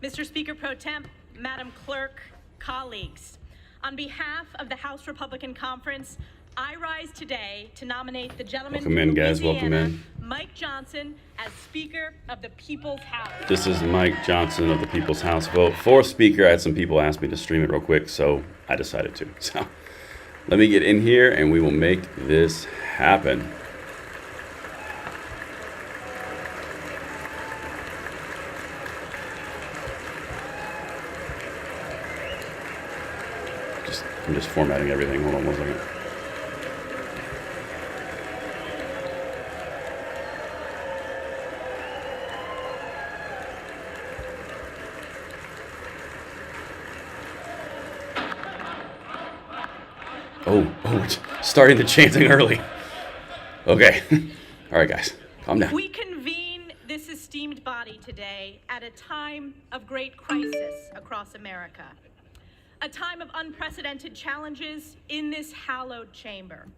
Mr. Speaker Pro Temp, Madam Clerk, colleagues, on behalf of the House Republican Conference, I rise today to nominate the gentleman Welcome in, guys. Welcome in. Mike Johnson, as Speaker of the People's House. This is Mike Johnson of the People's House. Vote for Speaker. I had some people ask me to stream it real quick, so I decided to. So let me get in here and we will make this happen. I'm just formatting everything. Hold on one second. It's starting the chanting early. Okay. All right, guys, calm down. We convene this esteemed body today at a time of great crisis across America. A time of unprecedented challenges in this hallowed chamber,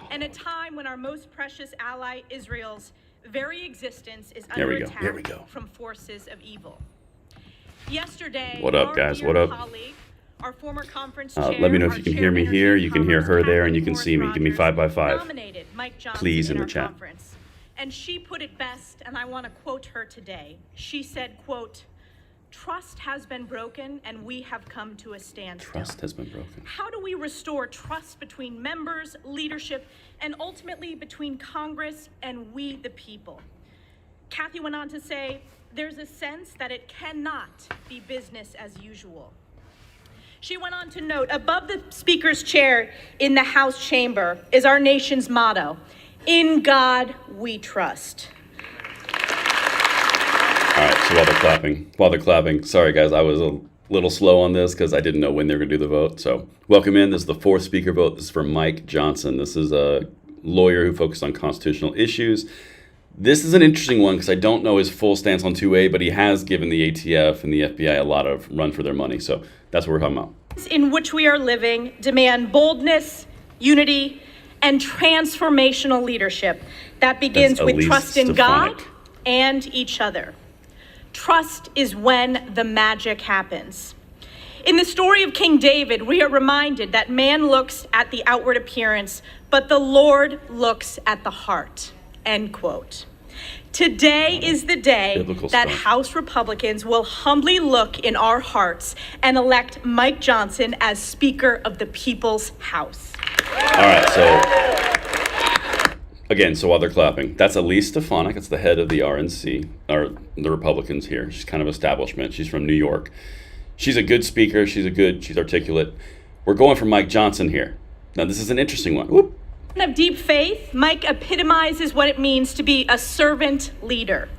and a time when our most precious ally, Israel's very existence, is under attack from forces of evil. Yesterday, what up, guys? What up? Colleague, our former conference chair, let me know if you can hear me here. You can hear her there, and you can see me. Give me 5 by 5, please, in the chat. Conference. And she put it best, and I want to quote her today. She said, quote, "Trust has been broken, and we have come to a standstill." Trust has been broken. How do we restore trust between members, leadership, and ultimately between Congress and we, the people? Kathy went on to say, there's a sense that it cannot be business as usual. She went on to note, above the Speaker's chair in the House chamber is our nation's motto, "In God we trust." All right, so while they're clapping, sorry guys, I was a little slow on this because I didn't know when they were going to do the vote. So welcome in. This is the 4th speaker vote. This is for Mike Johnson. This is a lawyer who focused on constitutional issues. This is an interesting one because I don't know his full stance on 2A, but he has given the ATF and the FBI a lot of run for their money. So that's what we're talking about. In which we are living demand boldness, unity, and transformational leadership that begins with trust in God and each other. Trust is when the magic happens. In the story of King David, we are reminded that man looks at the outward appearance, but the Lord looks at the heart, end quote. Today is the day that House Republicans will humbly look in our hearts and elect Mike Johnson as Speaker of the People's House. All right, so again, so while they're clapping, that's Elise Stefanik. It's the head of the RNC, or the Republicans here. She's kind of establishment. She's from New York. She's a good speaker. She's articulate. We're going for Mike Johnson here. Now, this is an interesting one. Whoop. Of deep faith, Mike epitomizes what it means to be a servant leader.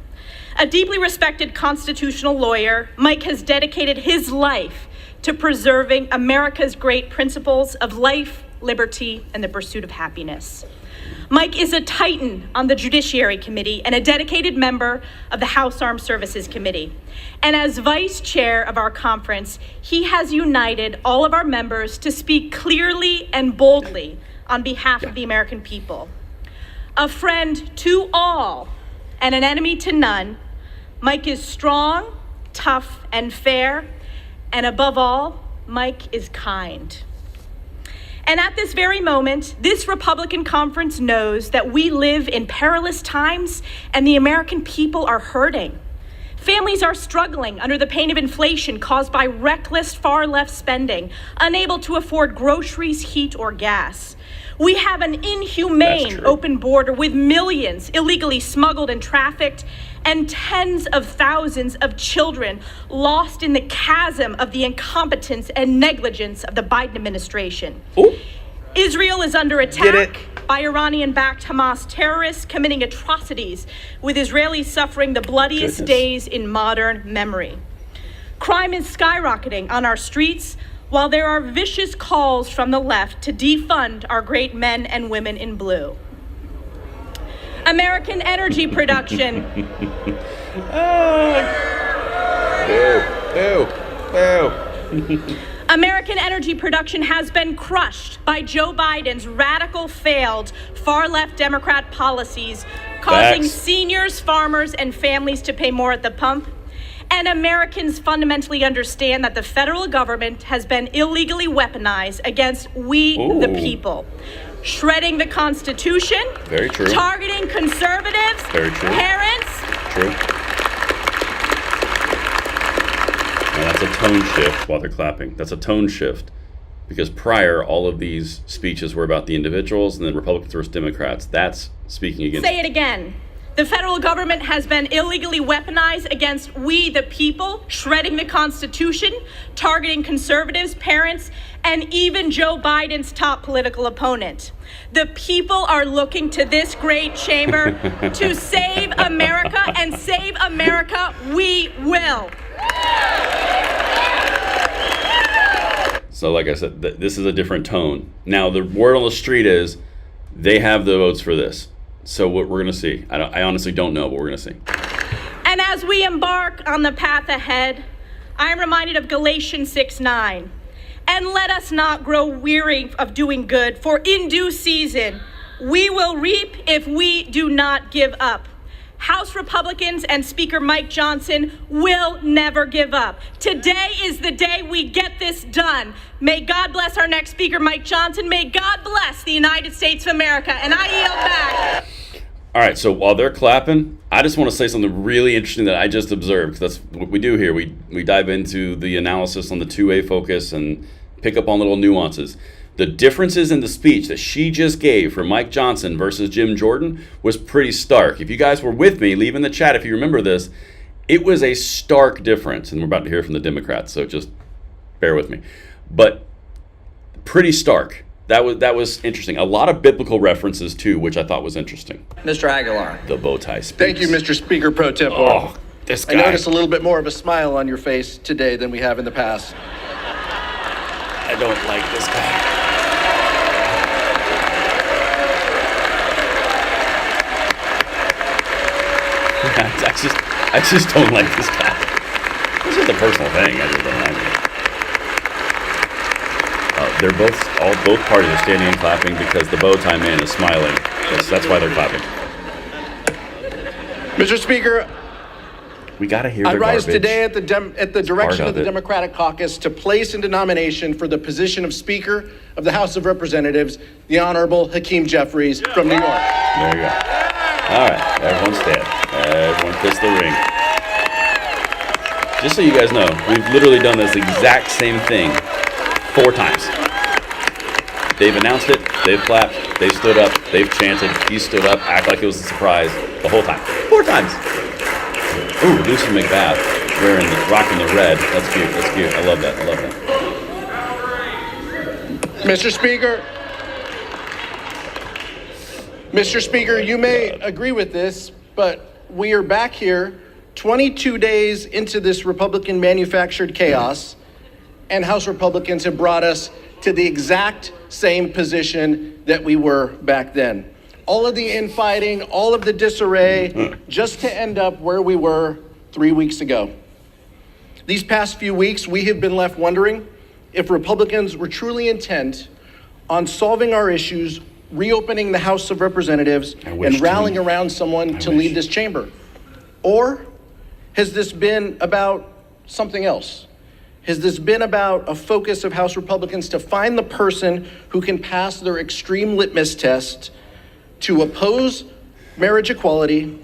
A deeply respected constitutional lawyer, Mike has dedicated his life to preserving America's great principles of life, liberty, and the pursuit of happiness. Mike is a titan on the Judiciary Committee and a dedicated member of the House Armed Services Committee. And as vice chair of our conference, he has united all of our members to speak clearly and boldly on behalf of the American people. A friend to all and an enemy to none, Mike is strong, tough, and fair, and above all, Mike is kind. And at this very moment, this Republican conference knows that we live in perilous times and the American people are hurting. Families are struggling under the pain of inflation caused by reckless far-left spending, unable to afford groceries, heat, or gas. We have an inhumane open border with millions illegally smuggled and trafficked, and tens of thousands of children lost in the chasm of the incompetence and negligence of the Biden administration. Ooh. Israel is under attack by Iranian-backed Hamas terrorists committing atrocities, with Israelis suffering the bloodiest days in modern memory. Crime is skyrocketing on our streets, while there are vicious calls from the left to defund our great men and women in blue. American energy production. American energy production has been crushed by Joe Biden's radical, failed, far-left Democrat policies, causing seniors, farmers, and families to pay more at the pump, And Americans fundamentally understand that the federal government has been illegally weaponized against we, the people. Shredding the Constitution. Very true. Targeting conservatives. Very true. Parents. True. Now that's a tone shift while they're clapping. That's a tone shift. Because prior, all of these speeches were about the individuals, and then Republicans versus Democrats. That's speaking against... Say it again. The federal government has been illegally weaponized against we, the people, shredding the Constitution, targeting conservatives, parents, and even Joe Biden's top political opponent. The people are looking to this great chamber to save America, and save America we will. So like I said, this is a different tone. Now, the word on the street is they have the votes for this. So what we're going to see, I honestly don't know what we're going to see. And as we embark on the path ahead, I am reminded of Galatians 6:9. And let us not grow weary of doing good, for in due season we will reap if we do not give up. House Republicans and Speaker Mike Johnson will never give up. Today is the day we get this done. May God bless our next Speaker, Mike Johnson. May God bless the United States of America. And I yield back. All right, so while they're clapping, I just want to say something really interesting that I just observed, because that's what we do here. We dive into the analysis on the 2A focus and pick up on little nuances. The differences in the speech that she just gave for Mike Johnson versus Jim Jordan was pretty stark. If you guys were with me, leave in the chat if you remember this. It was a stark difference, and we're about to hear from the Democrats, so just bear with me. But pretty stark. That was interesting. A lot of biblical references too, which I thought was interesting. Mr. Aguilar. The bow tie speech. Thank you, Mr. Speaker Pro Tempore. Oh, this guy. I noticed a little bit more of a smile on your face today than we have in the past. I don't like this guy. I just don't like this guy. It's just a personal thing. I just don't like it. Both parties are standing and clapping because the bow tie man is smiling. That's why they're clapping. Mr. Speaker, we gotta hear I their rise garbage. today at the direction of the it. Democratic caucus to place into nomination for the position of Speaker of the House of Representatives, the Honorable Hakeem Jeffries from New York. There you go. All right, everyone stand. Everyone kiss the ring. Just so you guys know, we've literally done this exact same thing 4 times. They've announced it, they've clapped, they've stood up, they've chanted, he stood up, act like it was a surprise the whole time. 4 times. Ooh, Lucy McBath rocking the red. That's cute, that's cute. I love that, I love that. Mr. Speaker, you may agree with this, but we are back here 22 days into this Republican-manufactured chaos, and House Republicans have brought us to the exact same position that we were back then. All of the infighting, all of the disarray, just to end up where we were 3 weeks ago. These past few weeks, we have been left wondering if Republicans were truly intent on solving our issues, reopening the House of Representatives, and rallying around someone to lead this chamber. Or has this been about something else? Has this been about a focus of House Republicans to find the person who can pass their extreme litmus test to oppose marriage equality,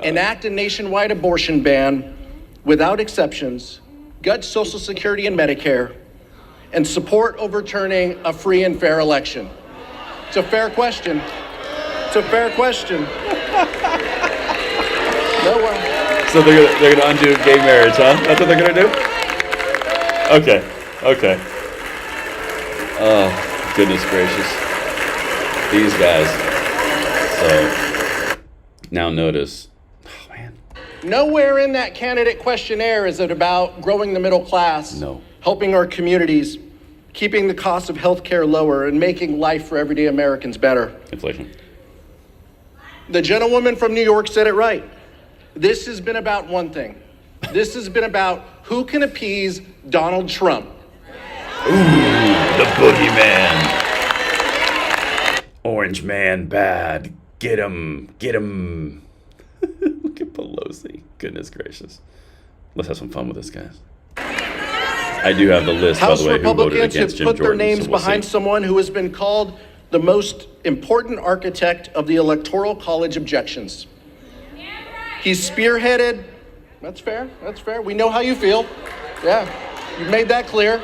enact a nationwide abortion ban without exceptions, gut Social Security and Medicare, and support overturning a free and fair election? It's a fair question. It's a fair question. No one. So they're gonna undo gay marriage, huh? That's what they're gonna do? Okay. Oh, goodness gracious. These guys. So, now notice. Oh, man. Nowhere in that candidate questionnaire is it about growing the middle class, No. helping our communities, keeping the cost of health care lower, and making life for everyday Americans better. Inflation. The gentlewoman from New York said it right. This has been about one thing. This has been about who can appease Donald Trump. Ooh, the boogeyman. Orange man bad. Get him. Look at Pelosi. Goodness gracious. Let's have some fun with this, guys. I do have the list, by House the way, who voted Republicans against have Jim put Jordan. their names so we'll behind see. someone who has been called the most important architect of the Electoral College objections. He's spearheaded, that's fair, we know how you feel. Yeah, you've made that clear.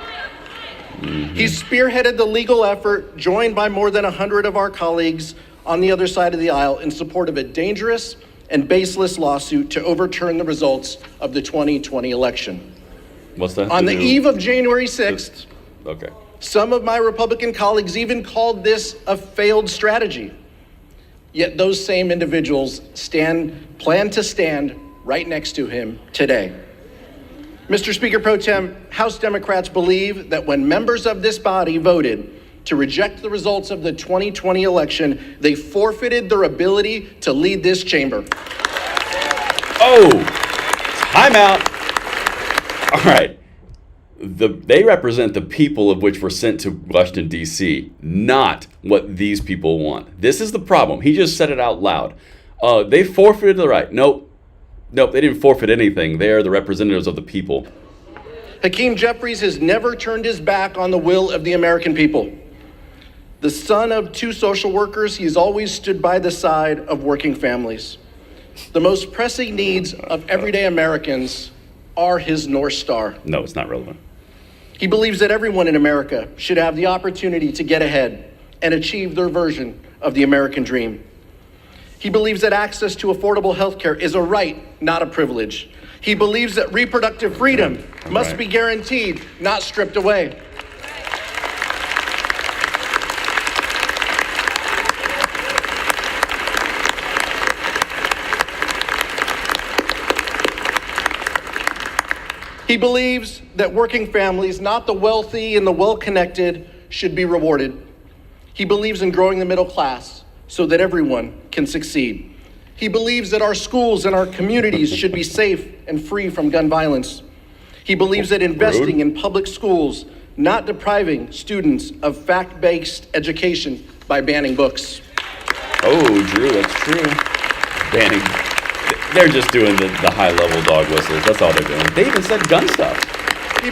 He's spearheaded the legal effort, joined by more than 100 of our colleagues on the other side of the aisle in support of a dangerous and baseless lawsuit to overturn the results of the 2020 election. What's that? On the eve of January 6th, Okay. some of my Republican colleagues even called this a failed strategy. Yet those same individuals plan to stand right next to him today. Mr. Speaker Pro Tem, House Democrats believe that when members of this body voted to reject the results of the 2020 election, they forfeited their ability to lead this chamber. Oh, timeout. All right. They represent the people of which were sent to Washington, D.C., not what these people want. This is the problem. He just said it out loud. They forfeited the right. Nope, they didn't forfeit anything. They are the representatives of the people. Hakeem Jeffries has never turned his back on the will of the American people. The son of two social workers, he's always stood by the side of working families. The most pressing needs of everyday Americans are his North Star. No, it's not relevant. He believes that everyone in America should have the opportunity to get ahead and achieve their version of the American dream. He believes that access to affordable health care is a right, not a privilege. He believes that reproductive freedom must be guaranteed, not stripped away. He believes that working families, not the wealthy and the well-connected, should be rewarded. He believes in growing the middle class so that everyone can succeed. He believes that our schools and our communities should be safe and free from gun violence. He believes that investing in public schools, not depriving students of fact-based education by banning books. Oh, Drew, that's true. Banning. They're just doing the high-level dog whistles. That's all they're doing. They even said gun stuff. He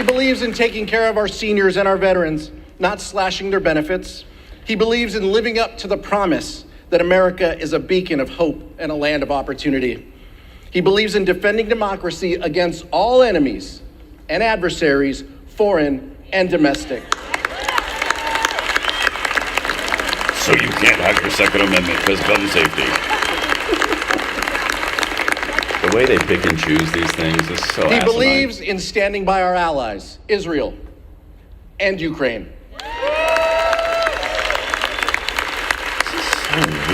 believes in taking care of our seniors and our veterans, not slashing their benefits. He believes in living up to the promise that America is a beacon of hope and a land of opportunity. He believes in defending democracy against all enemies and adversaries, foreign and domestic. So you can't have your Second Amendment because gun safety. The way they pick and choose these things is so He asinine. believes in standing by our allies, Israel and Ukraine.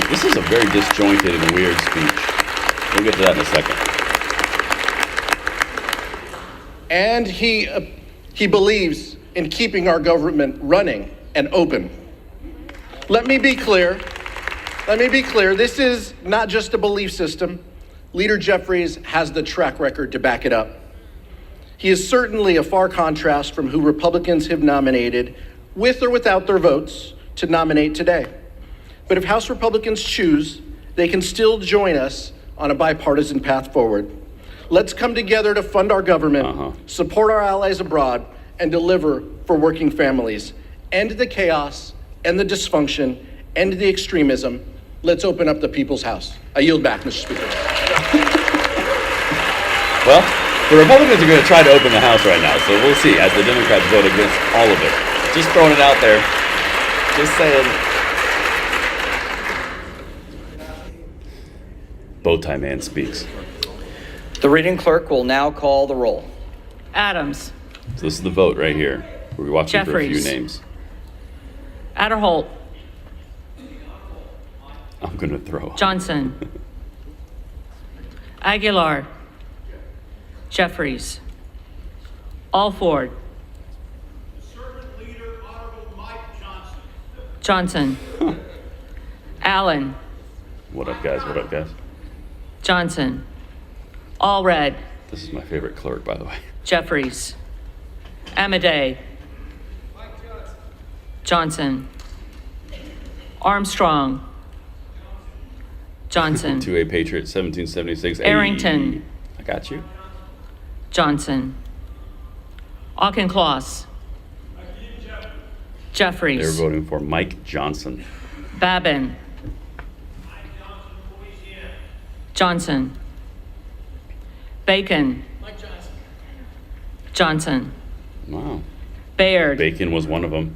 This is a very disjointed and weird speech. We'll get to that in a second. And he believes in keeping our government running and open. Let me be clear. This is not just a belief system. Leader Jeffries has the track record to back it up. He is certainly a far contrast from who Republicans have nominated, with or without their votes, to nominate today. But if House Republicans choose, they can still join us on a bipartisan path forward. Let's come together to fund our government, support our allies abroad, and deliver for working families. End the chaos, end the dysfunction, end the extremism. Let's open up the people's house. I yield back, Mr. Speaker. Well, the Republicans are going to try to open the House right now, so we'll see as the Democrats vote against all of it. Just throwing it out there. Just saying. Bowtie Man speaks. The reading clerk will now call the roll. Adams. So this is the vote right here. We're watching for a few Jeffries. names. Adderholt. I'm going to throw. Johnson. Aguilar. Jeffries. Alford. Servant Leader Honorable Mike Johnson. Johnson. Allen. What up, guys? What up, guys? Johnson. Allred. This is my favorite clerk, by the way. Jeffries. Amadei. Johnson. Armstrong. Johnson. 2A Patriot, 1776. Arrington. I got you. Johnson. Auchincloss. They're Jeffries. voting for Mike Johnson. Babin. Johnson. Bacon. Johnson. Wow. Baird. Bacon was one of them.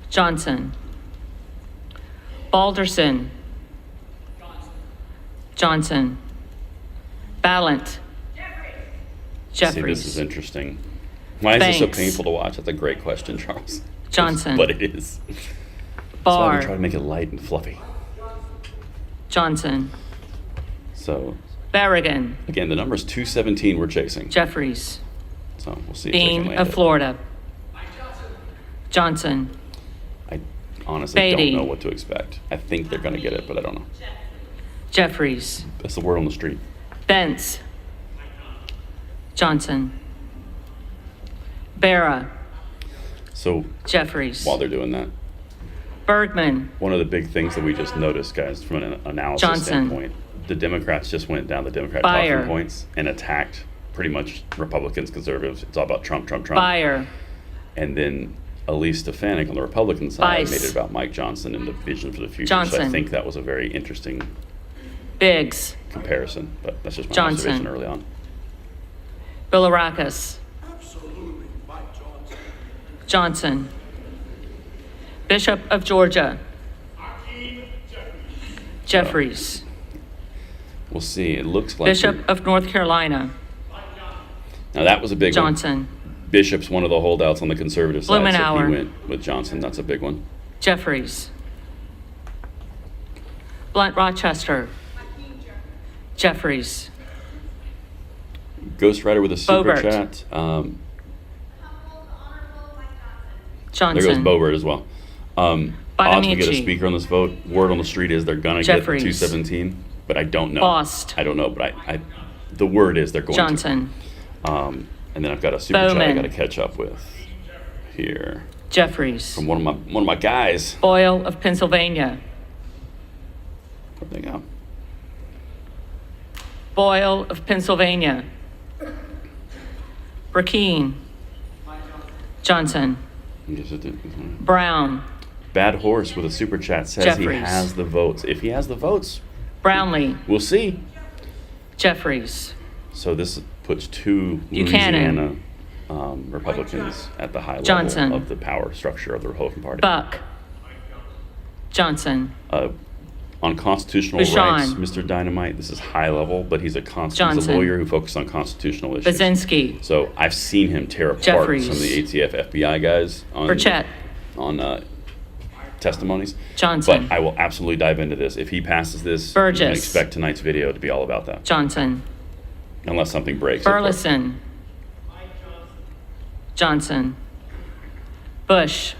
Johnson. Balderson. Johnson. Ballant. See, this is Jeffries. interesting. Why is this so Banks. painful to watch? That's a great question, Charles. Johnson. But it is. That's why we try to Barr. make it light and fluffy. Johnson. So, Berrigan. again, the number is 217 we're chasing. Jeffries. So we'll see if they can Dean land of it. Florida. Johnson. I honestly Beatty. don't know what to expect. I think they're going to get it, but I don't know. Jeffries. That's the word on the street. Bentz. Johnson. Barra. So Jeffries. while they're doing that, Bergman. one of the big things that we just noticed, guys, from an analysis Johnson. standpoint, the Democrats just went down the Democrat Beyer. talking points and attacked pretty much Republicans, conservatives. It's all about Trump, Trump, Trump. Bayer. And then Elise Stefanik on the Republican side Bice. made it about Mike Johnson and the vision for the future. So I Johnson. think that was a very interesting Biggs. comparison, but that's just my Johnson. observation early on. Bilirakis. Absolutely. Johnson. Bishop of Georgia. Jeffries. We'll see. It looks like Bishop of North Carolina. now that was a big one. Johnson. Bishop's one of the holdouts on the conservative side, so Blumenauer. he went with Johnson. That's a big one. Jeffries. Blunt Rochester. Jeffries. Ghost Rider with a super Boebert. chat. Johnson. There goes Boebert as well. Odds we get a Bonamici. speaker on this vote. Word on the street is they're gonna Jeffries. get the 217, but I don't know. Bost. I don't know, but I the word is they're going Johnson. to. And then I've got a super chat I Bowman. got to catch up with here Jeffries. from one of my guys. Boyle of Pennsylvania. Where'd they go? Boyle of Pennsylvania. Burkeen. Johnson. I guess it did. Brown. Bad Horse with a super chat says Jeffries. he has the votes. If he has the votes, Brownlee. we'll see. Jeffries. So this puts two Buchanan. Louisiana Republicans at the high Johnson. level of the power structure of the Republican Party. Buck. Johnson. On constitutional Buchan. rights, Mr. Dynamite, this is high level, but he's a Johnson. lawyer who focuses on constitutional issues. Baczynski. So I've seen him tear apart Jeffries. some of the ATF FBI guys on Burchett. testimonies. Johnson. But I will absolutely dive into this. If he passes this, you Burgess. can expect tonight's video to be all about that. Johnson. Unless something breaks. of course. Burleson. Johnson. Bush.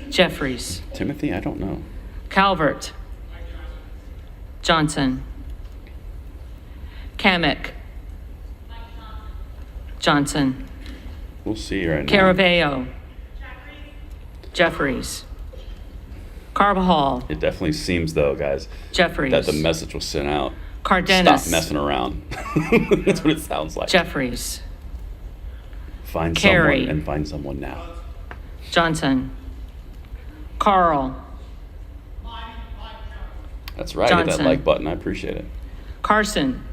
Jeffries. Timothy, I don't know. Calvert. Johnson. Kamek. Johnson. We'll see right now. Caraballo. Jeffries. Carbajal. It definitely seems, though, guys, Jeffries. that the message was sent out. Cardenas. Stop messing around. That's what it sounds like. Jeffries. Find Kerry. someone and find someone now. Johnson. Carl. That's right. Hit that Johnson. like button. I appreciate it. Carson.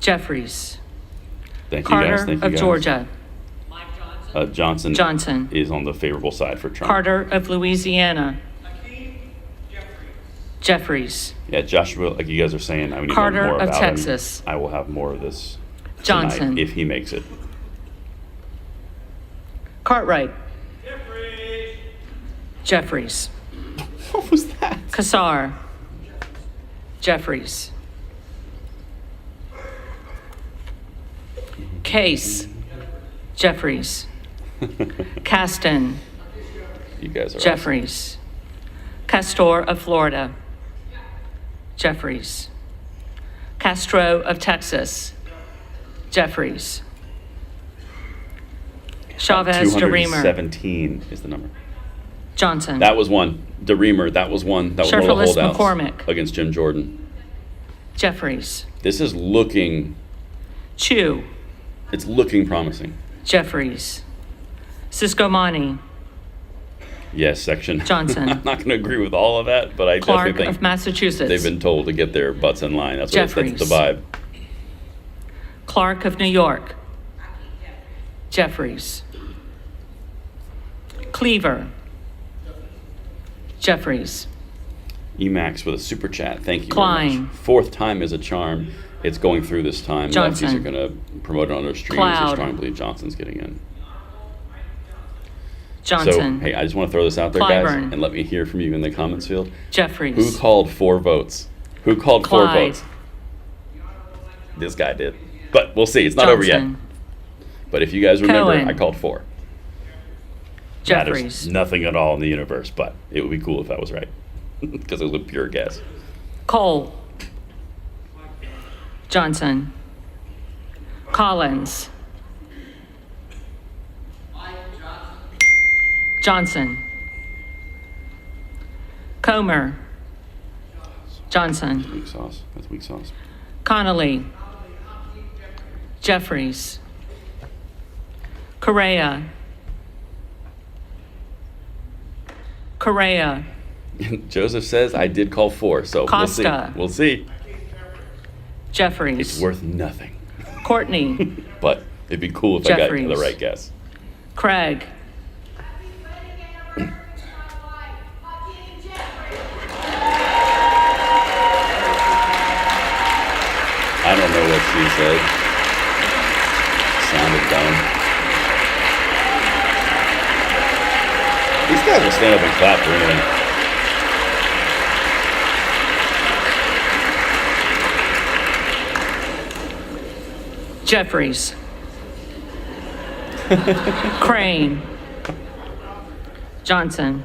Jeffries. Thank you, Carter guys. Thank you, of guys. Georgia. Johnson, Johnson. is on the favorable side for Trump. Carter of Louisiana. Jeffries. Yeah, Joshua, like you guys are saying, I need to Carter learn more of about Texas. him. I will have more of this Johnson. tonight if he makes it. Cartwright. Jeffries. What was that? Kassar. Jeffries. Case. Jeffries. Caston. You guys are Jeffries. Castor of Florida. Jeffries. Castro of Texas. Jeffries. awesome. Chavez DeRemer. 217 is the number. Johnson. That was one. DeRemer, that was one. That was one of the Sherfilis holdouts McCormick. against Jim Jordan. Jeffries. This is looking, Chu, it's looking promising. Jeffries. Siscomani, Yes, section. Johnson. I'm not going to agree with all of that, but I Clark definitely of think Massachusetts. they've been told to get their butts in line. That's what that's the Jeffries. vibe. Clark of New York. Jeffries. Cleaver. Jeffries. Emacs with a super chat. Thank you very Klein. much. Fourth time is a charm. It's going through this time. Johnson. Lefties are going to promote it on their streams. Cloud. I strongly believe Johnson's getting in. Johnson. So, hey, I just want to throw this out there, guys, Clyburn. and let me hear from you in the comments field. Jeffries. Who called 4 votes? Who called 4 Clyde. votes? This guy did. But we'll see. It's not over yet. Johnson. But if you guys remember, Cohen. I called 4. Jeffries. Matters nothing at all in the universe, but it would be cool if I was right. Because it was a pure guess. Cole. Johnson. Collins. Johnson. Comer. Johnson. Weak sauce. That's weak sauce. Connolly. Jeffries. Correa. Correa. Joseph says I did call 4, so Costa. we'll see. Jeffries. It's worth nothing. Courtney. But it'd be cool if I got Jeffries. the right guess. Craig. I don't know what she said. Sounded dumb. These guys will stand up and clap for anything. Jeffries. Crane. Johnson.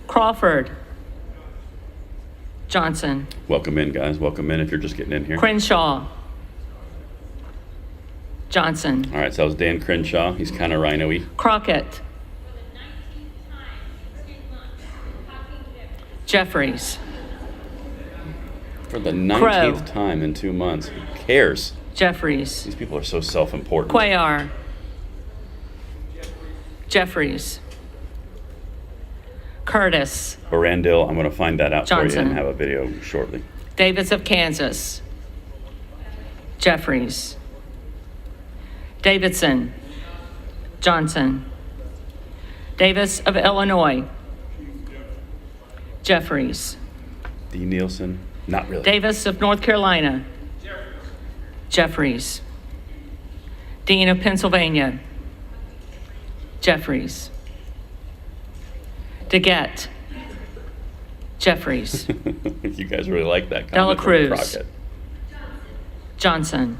Crawford. Johnson. Welcome in, guys. Welcome in if you're just getting in here. Crenshaw. Johnson. All right, so that was Dan Crenshaw. He's kind of rhino-y. Crockett. Jeffries. For the 19th time in 2 months. Who cares? Jeffries. These people are so self-important. Cuellar. Jeffries. Curtis. Barandil, I'm going to find that out for you Johnson. and have a video shortly. Davis of Kansas. Jeffries. Davidson. Johnson. Davis of Illinois. Jeffries. D. Nielsen, not really. Davis of North Carolina. Jeffries. Dean of Pennsylvania. Jeffries. DeGette. Jeffries. You guys really like that Dela comment from Cruz. Crockett. Johnson.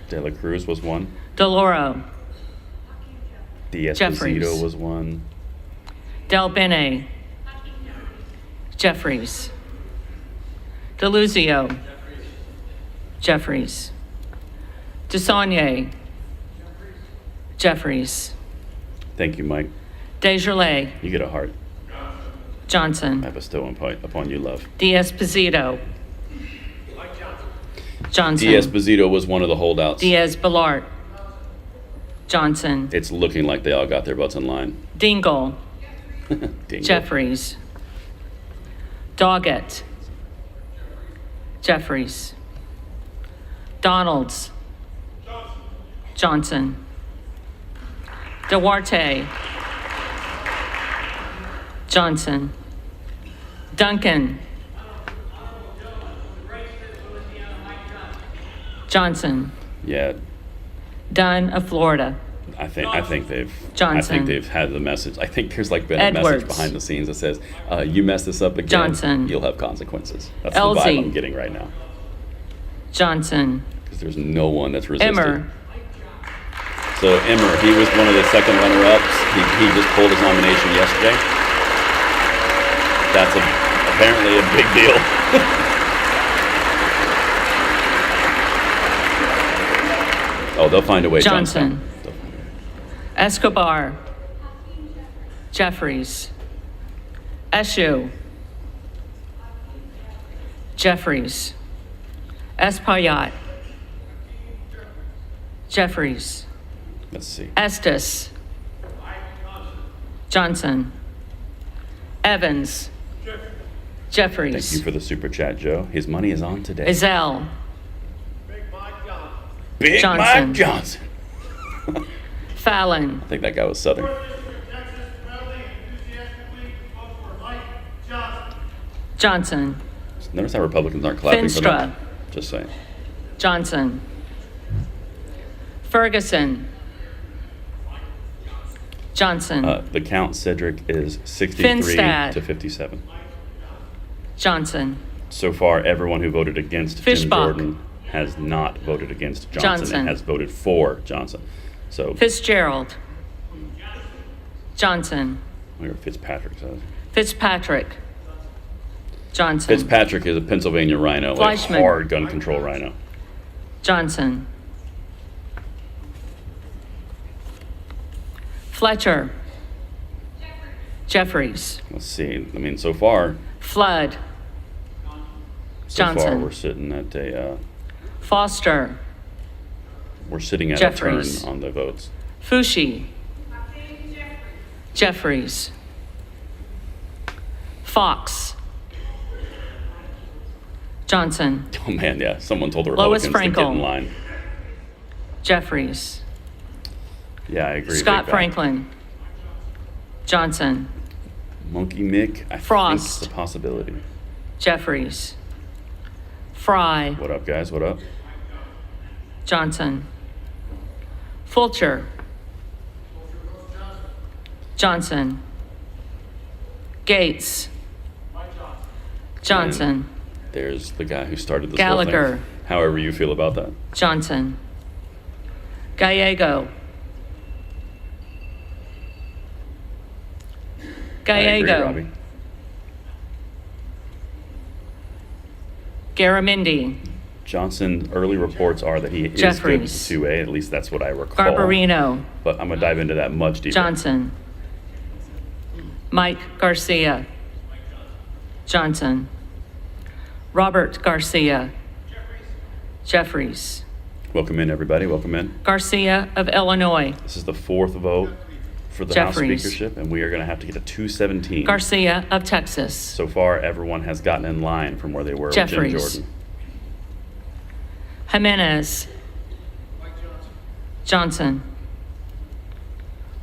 De La Cruz was one. DeLauro. D'Esposito Jeffries. was one. Del Bene. Jeffries. DeLuzio. Jeffries. DeSaulnier. Jeffries. Thank you, Mike. Desjardins. You get a heart. Johnson. I bestow upon you love. D'Esposito. Johnson. D'Esposito was one of the holdouts. Diaz-Balart. Johnson. It's looking like they all got their butts in line. Dingle. Dingle. Jeffries. Doggett. Jeffries. Donalds. Johnson. Duarte. Johnson. Duncan. Johnson. Yeah, Dunn of Florida. I think they've. Johnson. I think they've had the message. I think there's like been a message Edwards. behind the scenes that says, "You mess this up again, Johnson. you'll have consequences." That's LZ. the vibe I'm getting right now. Johnson. Because there's no one that's resisting. Emmer. So Emmer, he was one of the second runner-ups. He just pulled his nomination yesterday. That's apparently a big deal. Oh, they'll find a way, Johnson. They'll find a way. Escobar. Jeffries. Eshu. Jeffries. Espaillat. Jeffries. Let's see. Estes. Johnson. Evans. Thank Jeffries. you for the super chat, Joe. His money is on today. Ezell. Big Johnson. Mike Johnson. Fallon. I think that guy was Southern. Johnson. Notice how Republicans aren't clapping for them? Finstra. Just saying. Johnson. Ferguson. Johnson. The count, Cedric, is 63 Finstad. to 57. Johnson. So far, everyone who voted against Jim Fishbach. Jordan has not voted against Johnson, Johnson. and has voted for Johnson. So, Fitzgerald. Johnson. where Fitzpatrick says. Fitzpatrick. Johnson. Fitzpatrick is a Pennsylvania rhino, like Fleischman. hard gun control rhino. Johnson. Fletcher. Jeffries. Let's see. I mean, so far, Flood. Johnson. we're sitting at a Foster. we're sitting at Jeffries. a turn on the votes. Fushi. Jeffries. Fox. Johnson. Oh man, yeah. Someone told the Lois Republicans to get in Frankel. line. Jeffries. Yeah, I agree. Scott Big back. Franklin. Johnson. Monkey Mick, I Frost. think it's a possibility. Jeffries. Fry. What up, guys? What up? Johnson. Fulcher. Johnson. Gates. Johnson. There's the guy who started this Gallagher. whole thing. However you feel about that. Johnson. Gallego. I agree, Gallego. Robbie. Garamendi. Johnson, early reports are that he is good Jeffries. at 2A. At least that's what I recall. Garbarino. But I'm going to dive into that much deeper. Johnson. Mike Garcia. Johnson. Robert Garcia. Jeffries. Welcome in, everybody. Welcome in. Garcia of Illinois. This is the fourth vote for the Jeffries. House speakership, and we are going to have to get a 217. Garcia of Texas. So far, everyone has gotten in line from where they were with Jeffries. Jim Jordan. Jimenez. Johnson.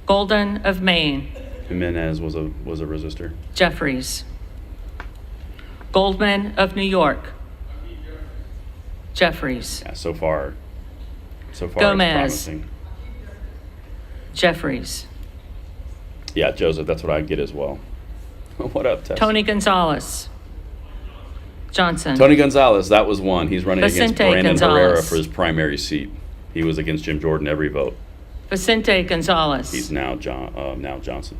Golden of Maine. Jimenez was a resistor. Jeffries. Goldman of New York. Jeffries. Yeah, so far Gomez. it's promising. Jeffries. Yeah, Joseph, that's what I get as well. What up, Tess? Tony Gonzalez. Johnson. Tony Gonzalez, that was one. He's running against Vicente Brandon Gonzalez. Herrera for his primary seat. He was against Jim Jordan every vote. Vicente Gonzalez. He's now Johnson.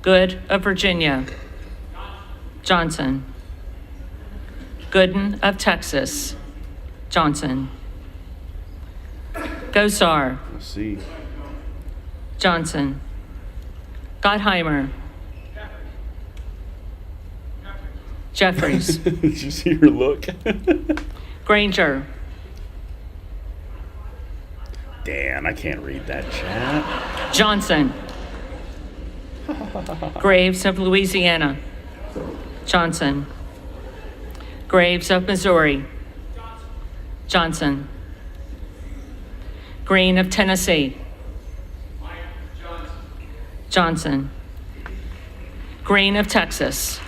Good of Virginia. Johnson. Gooden of Texas. Johnson. Gosar. Let's see. Johnson. Gottheimer. Jeffries. Did you see her look? Granger. Dan, I can't read that chat. Johnson. Graves of Louisiana. Johnson. Graves of Missouri. Johnson. Green of Tennessee. Johnson. Green of Texas.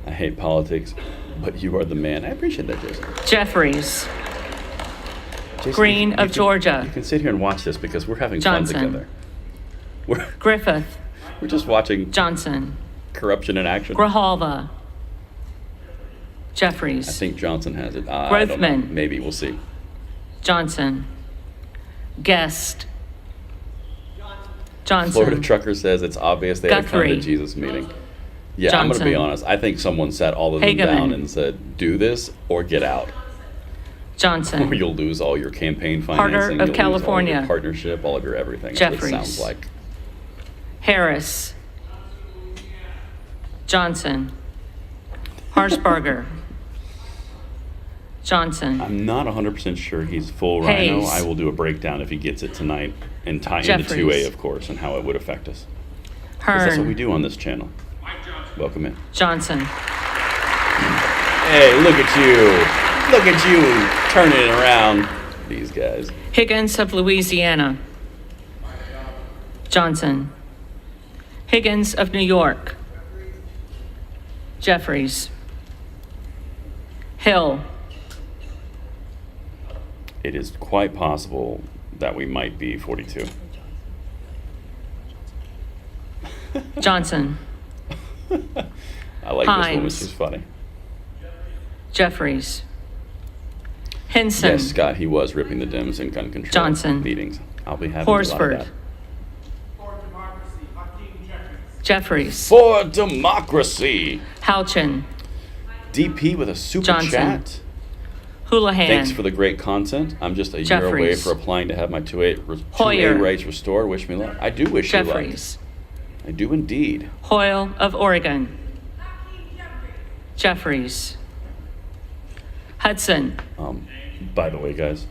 I hate politics, but you are the man. I appreciate that, Jason. Jeffries. Jason, Green of Georgia. You can sit here and watch this because we're having Johnson. fun together. Griffith. We're just watching Johnson. corruption in action. Grijalva. I Jeffries. think Johnson has it. I don't know. Grothman. Maybe we'll see. Johnson. Guest. Johnson. Florida Trucker says it's obvious they had to come to Guthrie. Jesus meeting. Yeah, I'm going to be Johnson. honest. I think someone sat all of them Hageman. down and said, do this or get out. Johnson. Or you'll lose all your campaign Harder financing. of you'll California. Lose all your partnership, all of your everything. That's what it Jeffries. sounds like. Harris. Johnson. Harshbarger. Johnson. I'm not 100% sure he's full rhino. Hayes. I will do a breakdown if he gets it tonight and tie into Jeffries. 2A, of course, and how it would affect us. 'Cause that's what we Hearn. do on this channel. Welcome in. Johnson. Hey, look at you. Look at you turning it around. These guys. Higgins of Louisiana. Johnson. Higgins of New York. Jeffries. Hill. It is quite possible that we might be 42. Johnson. I like this one. Hines. This is funny. Jeffries. Henson. Yes, Scott, he was ripping the Dems in gun control Johnson. meetings. I'll be having a lot of Horsford. that. Jeffries. For democracy. Houchin. DP with a super Johnson. chat. Houlihan. Thanks for the great content. I'm just a year away Jeffries. for applying to have my 2A Hoyer. rights restored. Wish me luck. I do wish you luck. Jeffries. I do indeed. Hoyle of Oregon. Jeffries. Hudson. By the way, guys,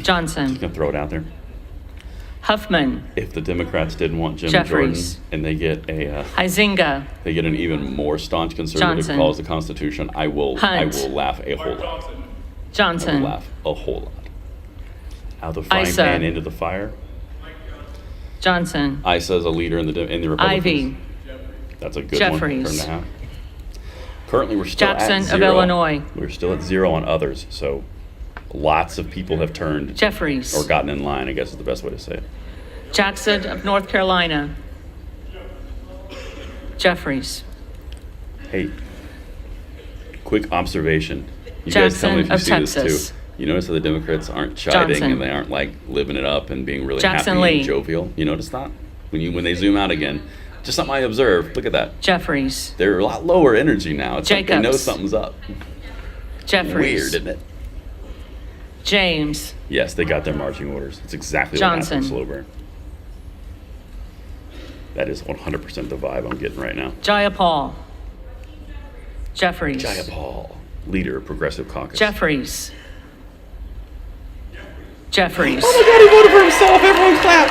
Johnson. gonna throw it out there. Huffman. If the Democrats didn't want Jim Jeffries. Jordan and they get Huizinga. an even more staunch conservative Johnson. calls the Constitution, I will Hunt. laugh a whole lot. I will Johnson. laugh a whole lot. Out of the frying Issa. pan into the fire. Johnson. Issa is a leader in the Republicans. Ivy. That's a good Jeffries. one. Turn and a half. Currently, we're still Jackson at of 0. Illinois. We're still at 0 on others, so lots of people have turned Jeffries. or gotten in line, I guess is the best way to say it. Jackson of North Carolina. Jeffries. Hey, quick observation. You guys tell me if you Jackson see of this Texas. too. You notice that the Democrats aren't chiding Johnson. and they aren't like living it up and being really Jackson happy Lee. and jovial. You notice that? When they zoom out again. Just something I observed. Look at that. Jeffries. They're a lot lower energy now. It's like they know Jacobs. something's up. Jeffries. Weird, isn't it? James. Yes, they got their marching orders. It's exactly Johnson. what happened to Slover. That is 100% the vibe I'm getting right now. Jayapal. Jeffries. Jayapal, leader of Progressive Caucus. Jeffries. Jeffries. Oh my God, he voted for himself. Everyone clap.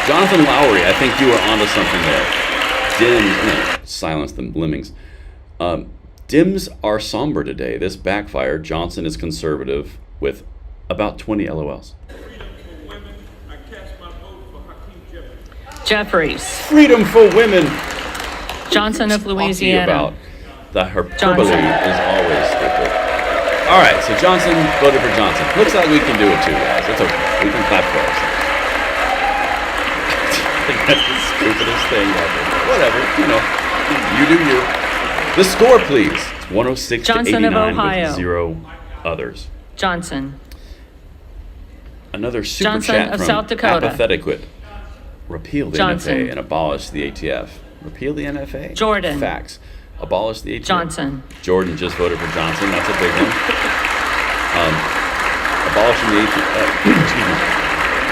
Jonathan Lowry, I think you were onto something there. Dims, silence the lemmings. Dims are somber today. This backfired. Johnson is conservative with about 20 LOLs. Jeffries. Freedom for women. Johnson of Talk to you Louisiana. about the hyperbole Johnson. is always stupid. All right, so Johnson voted for Johnson. Looks like we can do it too, guys. It's okay. We can clap for ourselves. That's the stupidest thing ever. Whatever, you do you. The score, please. It's 106 Johnson to of 89 Ohio. with 0 others. Johnson. Another super Johnson chat of from South Dakota. Apathetic Wit. Repeal the Johnson. NFA and abolish the ATF. Repeal the NFA. Jordan. Facts. Abolish the ATF. Johnson. Jordan just voted for Johnson. That's a big one. Abolishing the ATF. Excuse me.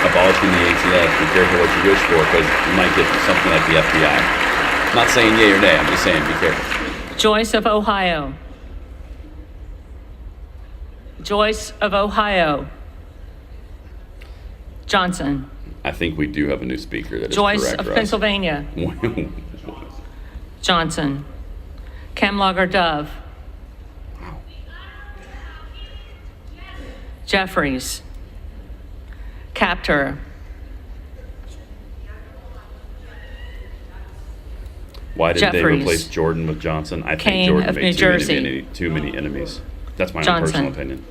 Abolishing the ATF. Be careful what you wish for, because you might get something like the FBI. I'm not saying yay or nay. I'm just saying be careful. Joyce of Ohio. Joyce of Ohio. Johnson. I think we do have a new speaker that is Joyce correct of for us. Pennsylvania. Johnson. Camlogger Dove. Jeffries. Captor. Why did they Jeffries. replace Jordan with Johnson? I think Kane Jordan of made New Jersey. too many enemies. That's my own Johnson. personal opinion.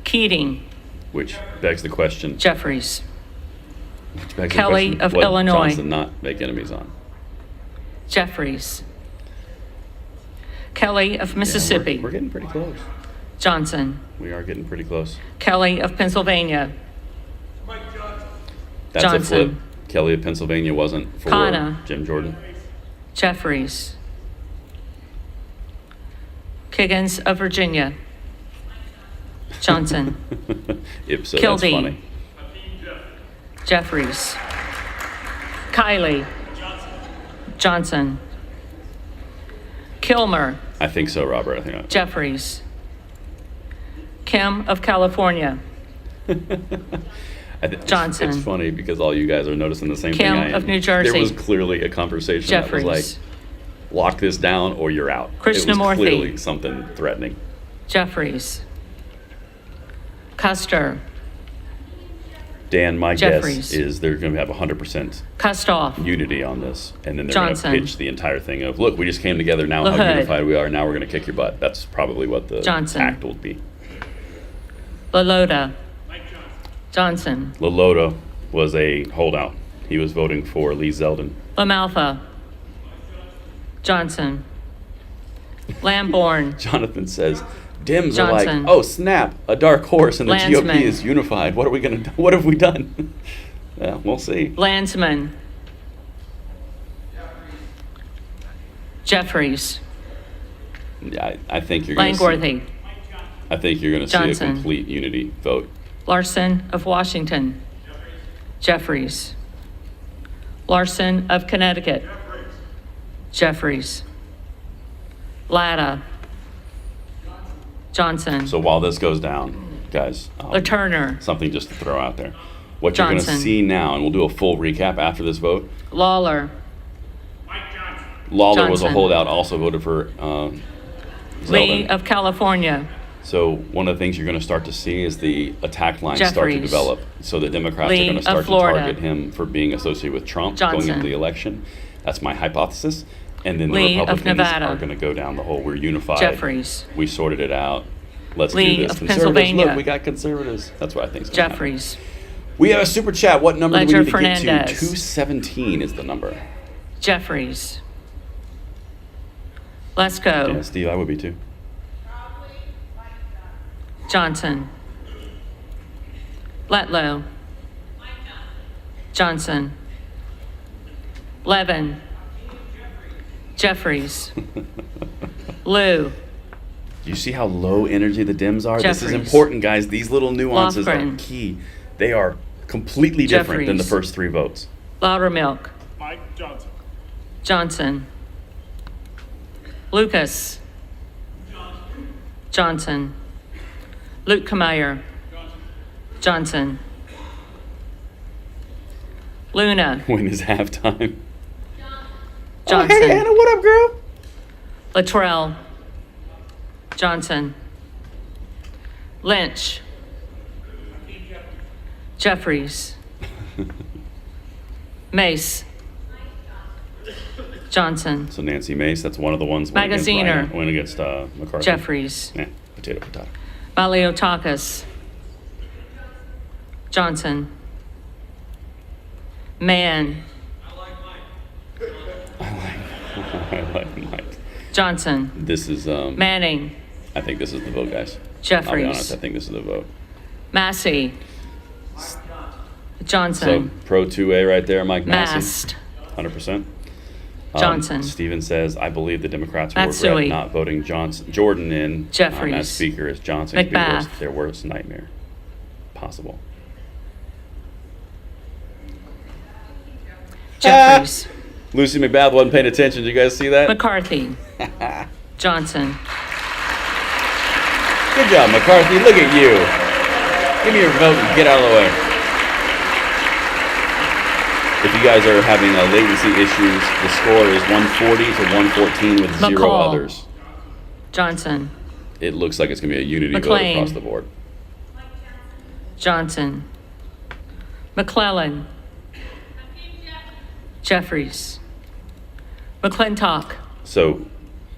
Keating. Which begs the question. Jeffries. Which begs Kelly the question, of what Illinois. Johnson not make enemies on? Jeffries. Kelly of Yeah, Mississippi. we're getting pretty close. Johnson. We are getting pretty close. Kelly of Pennsylvania. That's a flip. Johnson. Kelly of Pennsylvania wasn't for Kana. Jim Jordan. Jeffries. Kiggins of Virginia. Johnson. If so, Kildee. that's funny. Jeffries. Kiley. Johnson. Kilmer, I think so, Robert. I think. Jeffries. Kim of California, Johnson. It's funny because all you guys are noticing the same Kim thing I am. of New Jersey. There was clearly a conversation that was Jeffries. like, lock this down or you're out. It was Krishnamurthy. clearly something threatening. Jeffries. Custer, Dan, my Jeffries. guess is they're going to have 100% Kustoff, unity on this, and then they're going to Johnson. pitch the entire thing of, look, we just came together, now how LaHood. unified we are, now we're going to kick your butt. That's probably what the Johnson. act will be. Lalota, Johnson. Lalota was a holdout. He was voting for Lee Zeldin. LaMalfa, Johnson. Lamborn, Jonathan says, Dems Johnson. are like, oh snap, a dark horse, and the Landsman. GOP is unified. What are we going to do? What have we done? Yeah, we'll see. Landsman, Jeffries, Yeah, I think you're going to see. Langworthy, I think you're going to see a Johnson. complete unity vote. Larson of Washington, Jeffries. Larson of Connecticut, Jeffries. Latta, Johnson. So while this goes down, guys, LaTurner, something just to throw out there. What you're going to Johnson. see now, and we'll do a full recap after this vote. Lawler, Lawler was a Johnson. holdout, also voted for Lee Zeldin. of California, So one of the things you're going to start to see is the attack lines start to Jeffries. develop. So the Democrats Lee are going to of start to Florida. target him for being associated with Trump going Johnson. into the election. That's my hypothesis. And then the Lee of Republicans Nevada. are going to go down the whole, we're unified. Jeffries. We sorted it out. Let's Lee do this. of Conservatives, Pennsylvania. look, we got conservatives. That's what I think is going to happen. Jeffries. We have a super chat. What number do we Ledger need to get Fernandez. to? 217 is the number. Jeffries. Lesko, Yeah, Steve, I would be too. Johnson. Letlow, Johnson. Levin, Jeffries. Lou, You see how low energy the Dems are? This is Jeffries. important, guys. These little nuances are Lofgren. key. They are completely different than the Jeffries. first three votes. Loudermilk, Mike Johnson. Johnson. Lucas, Johnson. Luke Kameyer, Johnson. Luna, When is halftime? Johnson. Oh, hey, Anna, what up, girl? Latrell, Johnson. Lynch, Jeffries. Mace, Johnson. So Nancy Mace, that's one of the ones went against Magaziner. Ryan, went against McCarthy. Jeffries. Yeah, potato. Maliotakis, Johnson. Mann, I like Mike. Johnson. This is, Manning, I think this is the vote, guys. I'll be Jeffries. honest, I think this is the vote. Massey, So Johnson. pro 2A right there, Mike Massey. Mast, 100%. Johnson. Steven says, I believe the Democrats will Matsui. regret not voting Jordan in Jeffries. as Speaker as Johnson could be McBath. their worst nightmare possible. Jeffries. Lucy McBath wasn't paying attention. Did you guys see that? McCarthy, Johnson. Good job, McCarthy. Look at you. Give me your vote and get out of the way. If you guys are having latency issues, the score is 140 to 114 with zero McCall. others. Johnson. It looks like it's going to be a unity McLean. vote across the board. Johnson. McClellan. Jeffries. McClintock. So,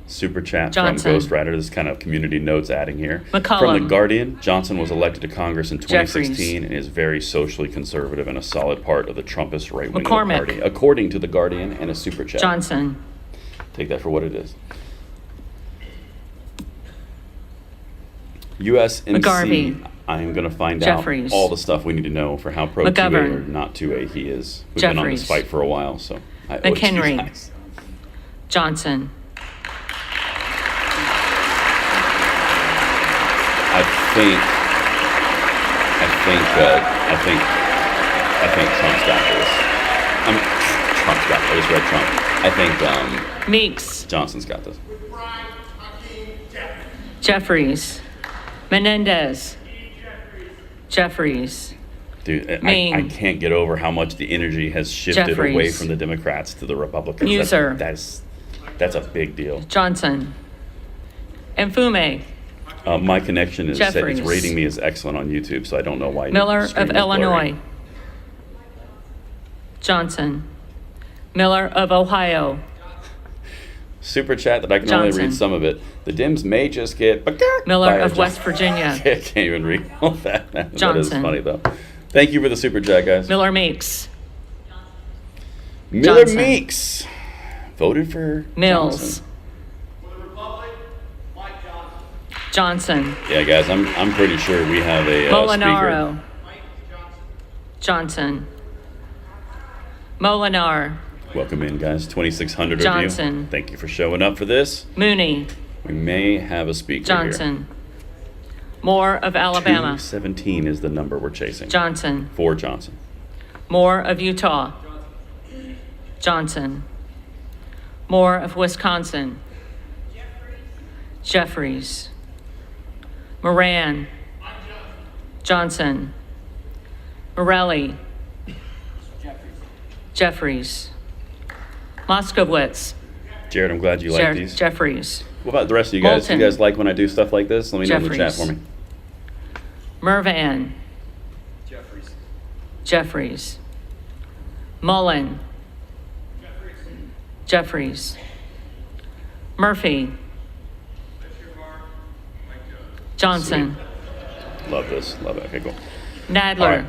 super chat Johnson. from Ghost Rider. This is kind of community notes adding here. McCollum. From The Guardian, Johnson was elected to Congress in 2016 Jeffries. and is very socially conservative and a solid part of the Trumpist right wing of the McCormick. party, according to The Guardian and a super chat. Johnson. Take that for what it is. USMC, McGarvey. I am going to find Jeffries. out all the stuff we need to know for how pro 2A McGovern. or not 2A he is. We've been on this Jeffries. fight for a while, so I owe it to you McHenry. guys. Johnson. I think Trump's got this. I mean, Trump's got this. I just read Trump. I think Meeks. Johnson's got this. Jeffries. Menendez. Jeffries. Dude, I Maine. can't get over how much the energy has shifted Jeffries. away from the Democrats to the Republicans. Muser. That's a big deal. Johnson. Mfume. My connection is Jeffries. it's rating me as excellent on YouTube, so I don't know why. Miller your stream of is blurry. Illinois. Johnson. Miller of Ohio. Super chat that I can only Johnson. read some of it. The Dems may just get Miller by a of West Virginia. I can't even read all that. That is Johnson. funny though. Thank you for the super chat, guys. Miller Meeks. Miller Johnson. Meeks voted for Mills. Johnson. Johnson. Yeah, guys, I'm pretty sure we have a Molinaro. speaker. Johnson. Molinar. Welcome in, guys. 2,600 Johnson. of you. Thank you for showing up for this. Mooney. We may have a speaker Johnson. Moore of here. Alabama. 217 is the number we're chasing. Johnson. For Johnson. Moore of Utah. Johnson. Moore of Wisconsin. Jeffries. Moran. Johnson. Morelli. Jeffries. Moskowitz. Jared, I'm glad you like these. Jeffries. What about the rest of you guys? Moulton. You guys like when I do stuff like this? Let me know in the chat Jeffries. for me. Mervan. Jeffries. Mullen. Jeffries. Murphy. Johnson. Love this. Love it. Okay, cool. Nadler. All right.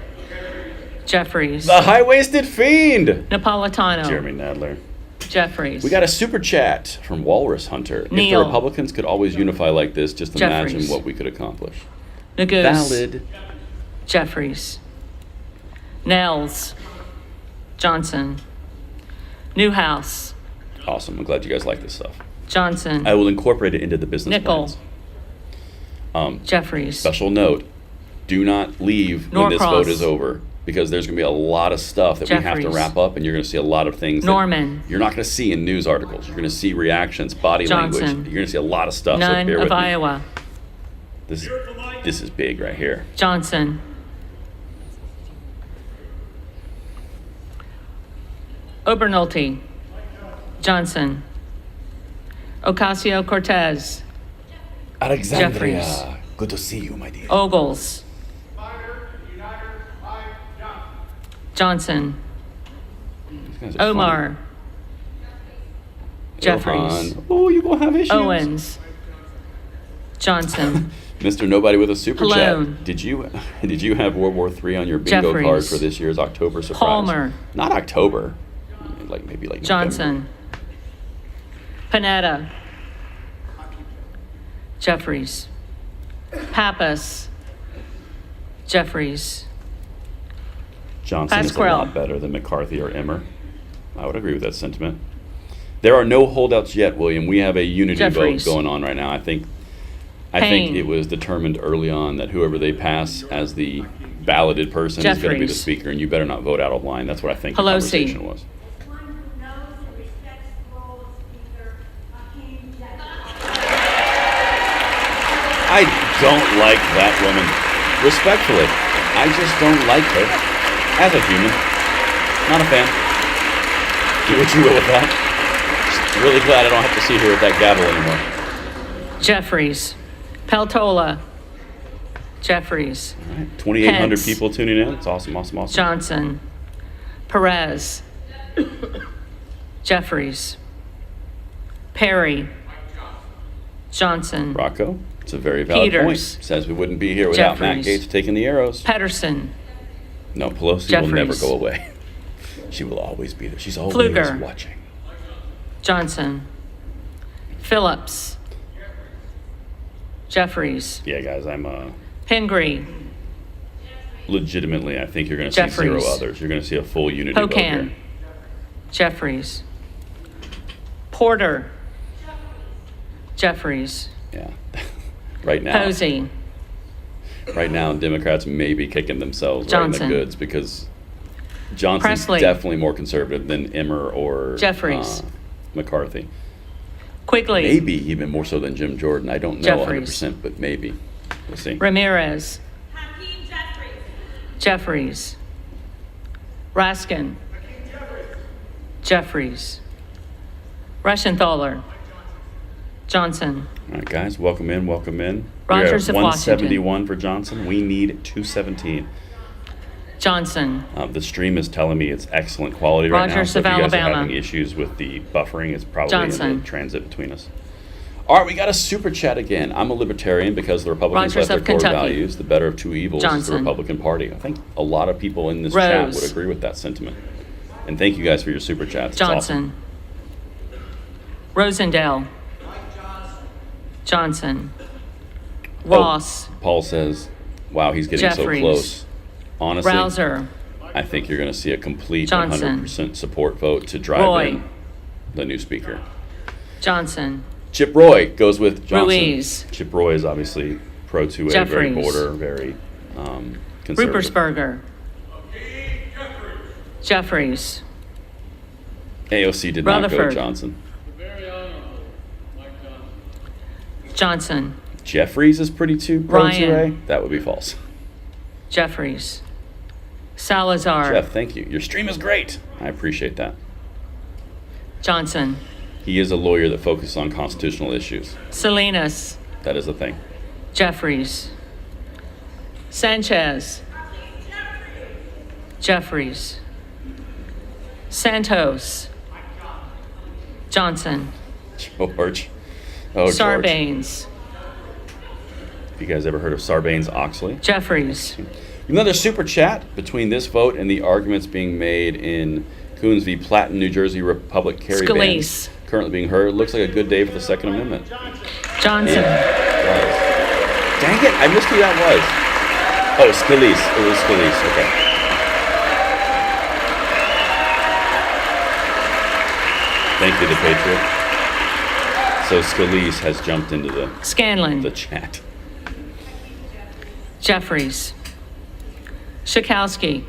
Jeffries. The high-waisted fiend. Napolitano. Jeremy Nadler. Jeffries. We got a super chat from Walrus Hunter. If the Neal. Republicans could always unify like this, just imagine Jeffries. what we could accomplish. Nagoose. Valid. Jeffries. Nels. Johnson. Newhouse. Awesome. I'm glad you guys like this stuff. Johnson. I will incorporate it into the business Nickel. plans. Jeffries. Special note, do not leave when this Norcross. vote is over, because there's going to be a lot of stuff that we have to Jeffries. wrap up, and you're going to see a lot of things Norman. that you're not going to see in news articles. You're going to see reactions, body Johnson. language. You're going to see a lot of stuff. Nunn so bear of with me. Iowa. This is big right here. Johnson. Obernolte. Johnson. Ocasio-Cortez. Alexandria, Jeffries. good to see you, my dear. Ogles. Johnson. These guys are Omar. funny. Jeffries. Ilhan. Oh, you gonna have issues. Owens. Johnson. Mr. Nobody with a super Malone. chat. Did you have World War III on your bingo card Jeffries. for this year's October surprise? Palmer. Not October. Maybe like Johnson. Panetta. Jeffries. Pappas. Jeffries. Johnson is a Pasquale. lot better than McCarthy or Emmer. I would agree with that sentiment. There are no holdouts yet, William. We have a unity Jeffries. vote going on right now. I think Payne. it was determined early on that whoever they pass as the balloted person is going to be the Jeffries. speaker, and you better not vote out of line. That's what I think the Pelosi. conversation was. One who knows and respects the role of Speaker Hakeem Jeffries. I don't like that woman. Respectfully, I just don't like her as a human. Not a fan. Do what you will with that. Just really glad I don't have to see her with that gavel anymore. Jeffries. Peltola. Jeffries. All right, 2,800 Pence. people tuning in. It's awesome, awesome, awesome. Johnson. Perez. Jeffries. Perry. Johnson. Rocco, it's a very valid point. Peters. Says we wouldn't be here without Matt Jeffries. Gaetz taking the arrows. Pedersen. No, Pelosi will never Jeffries. go away. She will always be there. She's always Pfluger. watching. Johnson. Phillips. Jeffries. Yeah, guys, I'm Pingree. legitimately, I think you're going to see zero Jeffries. others. You're going to see a full unity vote Pocan. here. Jeffries. Porter. Jeffries. Yeah. Right now. Posey. Right now, Democrats may be kicking themselves right in Johnson. the goods because Johnson's Presley. definitely more conservative than Emmer or Jeffries. McCarthy. Quigley. Maybe even more so than Jim Jordan. I don't know Jeffries. 100%, but maybe. We'll see. Ramirez. Hakeem Jeffries. Jeffries. Raskin. Jeffries. Reschenthaler. Johnson. All right, guys, welcome in, welcome in. Rogers of We're at Washington. 171 for Johnson. We need 217. Johnson. The stream is telling me it's excellent quality right now. Rogers So if of you guys are Alabama. having issues with the buffering, it's probably in Johnson. the transit between us. All right, we got a super chat again. I'm a libertarian because the Republicans Rogers let their of core Kentucky. values. The better of two evils is the Johnson. Republican Party. I think a lot of people in this chat Rose. would agree with that sentiment. And thank you guys for your super chats. It's Johnson. Rosendale. Johnson. awesome. Ross. Paul says, wow, he's getting Jeffries. so close. Honestly, Rouser. I think you're going to see a complete Johnson. 100% support vote to drive Roy. in the new speaker. Johnson. Chip Roy goes with Johnson. Ruiz. Chip Roy is obviously pro-2A, very Jeffries. border, very conservative. Ruppersberger. Jeffries. AOC did not go Rutherford. Johnson. Johnson. Jeffries is pretty too Ryan. pro-2A? That would be false. Jeffries. Salazar. Jeff, thank you. Your stream is great. I appreciate that. Johnson. He is a lawyer that focuses on constitutional issues. Salinas. That is a thing. Jeffries. Sanchez. Jeffries. Santos. Johnson. George. Oh, George. Sarbanes. Have you guys ever heard of Sarbanes-Oxley? Jeffries. Another super chat between this vote and the arguments being made in Coons v. Platten, New Jersey Republic carry bans Scalise. currently being heard. Looks like a good day for the Second Amendment. Johnson. Dang it, I missed who that was. Oh, Scalise. It was Scalise. Okay. Thank you, the Patriot. So Scalise has jumped into the Scanlon. chat. Jeffries. Schakowsky.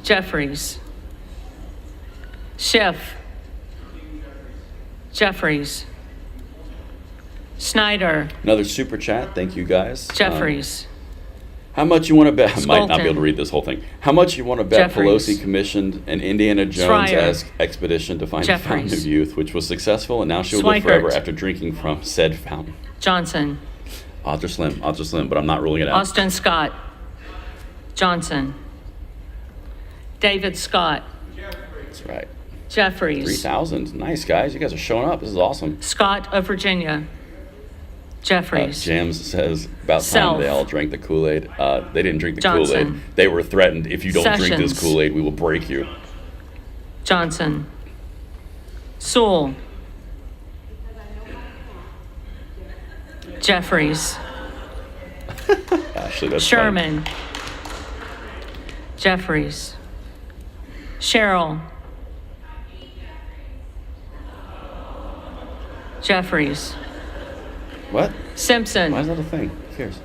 Jeffries. Schiff. Jeffries. Snyder. Another super chat. Thank you, guys. Jeffries. How much you want to bet? I might not be Skolton. able to read this whole thing. How much you want to bet Jeffries. Pelosi commissioned an Indiana Jones-esque expedition to find a fountain Jeffries. of youth, which was successful, and now she will live Swikert. forever after drinking from said fountain? Johnson. Odds are slim, but I'm not ruling it out. Austin Scott. Johnson. David Scott. That's right. Jeffries. 3,000. Nice, guys. You guys are showing up. This is awesome. Scott of Virginia. Jeffries. Jams says, about time Self. they all drank the Kool-Aid. They didn't drink the Johnson. Kool-Aid. They were threatened, if you don't drink this Sessions. Kool-Aid, we will break you. Johnson. Sewell. Jeffries. Ashley, that's Sherman. Jeffries. Cheryl. Jeffries. funny. What? Simpson. Why is that a thing? Who cares?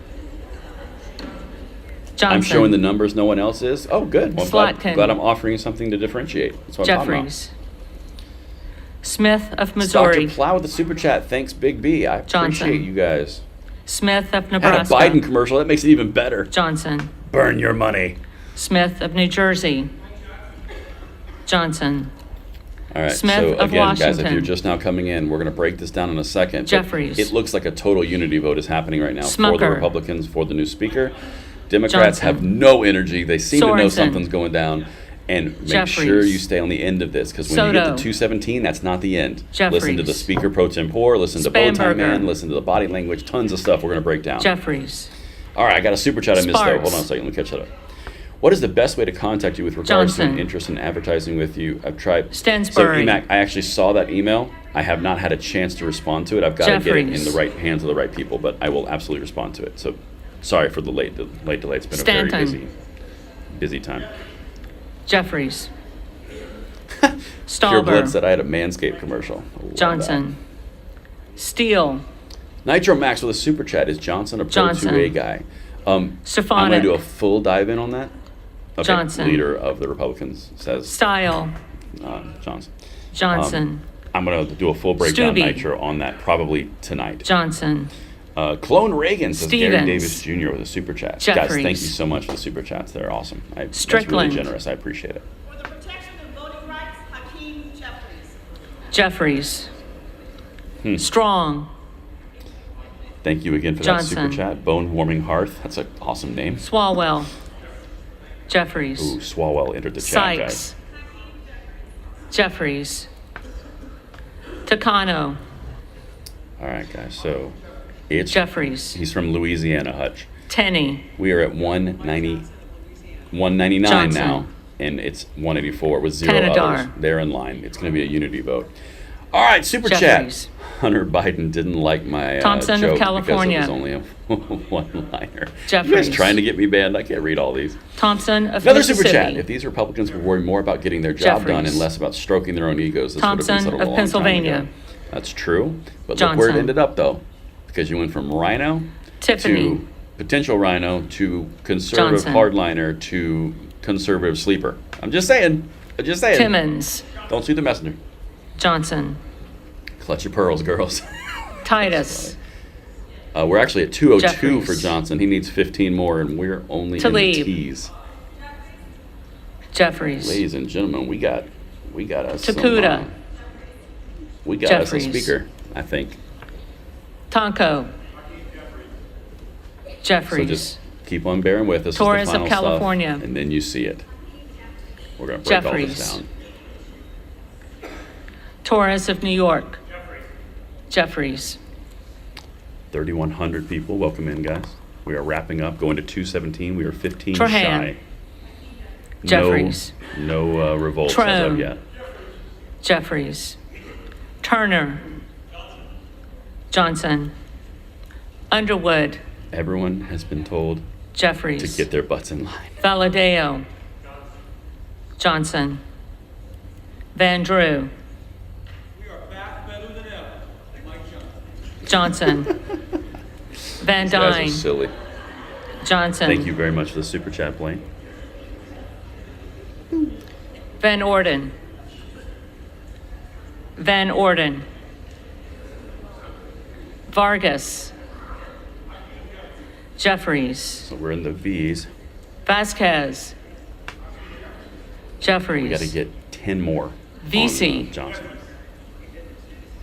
Johnson. I'm showing the numbers no one else is. Oh, good. Well, Slotkin. glad I'm offering you something to differentiate. That's what I'm talking about. Jeffries. Smith of Missouri. Dr. Plow with the super chat. Thanks, Big B. I Johnson. appreciate you guys. Smith of Had a Nebraska. Biden commercial. That makes it even better. Johnson. Burn your money. Smith of New Jersey. Johnson. All right. Smith so of again, guys, if Washington. you're just now coming in, we're going to break this down in a second. But Jeffries. It looks like a total unity vote is happening right now for the Smucker. Republicans, for the new speaker. Democrats Johnson. have no energy. They seem to know Sorensen. something's going down. And make Jeffries. sure you stay on the end of this, because when you get to Soto. 217, that's not the end. Jeffries. Listen to the speaker pro tempore, listen to Bowtie Spanberger. Man, listen to the body language, tons of stuff we're going to break down. Jeffries. All right, I got a super chat I missed though. Sparks. Hold on a second, let me catch that up. What is the best way to contact you with regards to Johnson. an interest in advertising with you? I've tried. Stansbury. So, EMAC, I actually saw that email. I have not had a chance to respond to it. I've got to get it in Jeffries. the right hands of the right people, but I will absolutely respond to it. So, sorry for the late delay. It's been a Stanton. very busy time. Jeffries. Pure Blood Stauber. said I had a Manscaped commercial. I love Johnson. Steele. that. Nitro Max with a super chat. Is Johnson a Pro Johnson. 2A guy? I'm going to Stefanik. do a full dive in on that. Okay, Johnson. leader of the Republicans says Style. Johnson. Johnson. I'm going to do a full breakdown, Stubbe. Nitro, on that probably tonight. Johnson. Clone Reagan says Gary Stevens. Davis Jr. with a super chat. Guys, Jeffries. thank you so much for the super chats. They're awesome. That's Strickland. really generous. I appreciate it. For the protection of voting rights, Hakeem Jeffries. Jeffries. Strong. Thank you again for Johnson. that super chat. Bone Warming Hearth. That's an awesome name. Swalwell. Jeffries. Ooh, Swalwell entered the chat, guys. Sykes. Jeffries. Takano. All right, guys. So it's Jeffries. He's from Louisiana, Hutch. Tenney. We are at 199 Johnson. now, and it's 184 with 0 Canadar. others. They're in line. It's going to be a unity vote. All right, super Jeffries. chat. Hunter Biden didn't like my Thompson of joke California. because it was only a one-liner. You Jeffries. guys trying to get me banned? I can't read all these. Thompson of Another Mississippi. super chat. If these Republicans would worry more about getting their job done Jeffries. and less about stroking their own egos, this would have been Thompson settled of a long Pennsylvania. time ago. That's true. But look where it Johnson. ended up, though, because you went from rhino Tiffany. to potential rhino to conservative Johnson. hardliner to conservative sleeper. I'm just saying. Timmons. Don't shoot the messenger. Johnson. Clutch your pearls, girls. Titus. We're actually at 202 Jeffries. for Johnson. He needs 15 more, and we're only in Tlaib. the T's. Jeffries. Ladies and gentlemen, we got us Takuda. we got us a Jeffries. speaker, I think. Tonko. So Jeffries. just keep on bearing with us. Torres This is the of final California. stuff, and then you see it. We're going to break all this Jeffries. down. Torres of New York. Jeffries. 3,100 people. Welcome in, guys. We are wrapping up, going to 217. We are 15 Trahan. shy. Jeffries. No revolts as of Trone. yet. Jeffries. Turner. Johnson. Underwood. Everyone has been told to Jeffries. get their butts in line. Valadeo. Johnson. Van Drew. Johnson. Van These guys are Dyne. silly. Johnson. Thank you very much for the super chat, Blaine. Van Orden. Van Orden. Vargas. Jeffries. So we're in the V's. Vasquez. Jeffries. We got to get 10 more. VC. on, Johnson.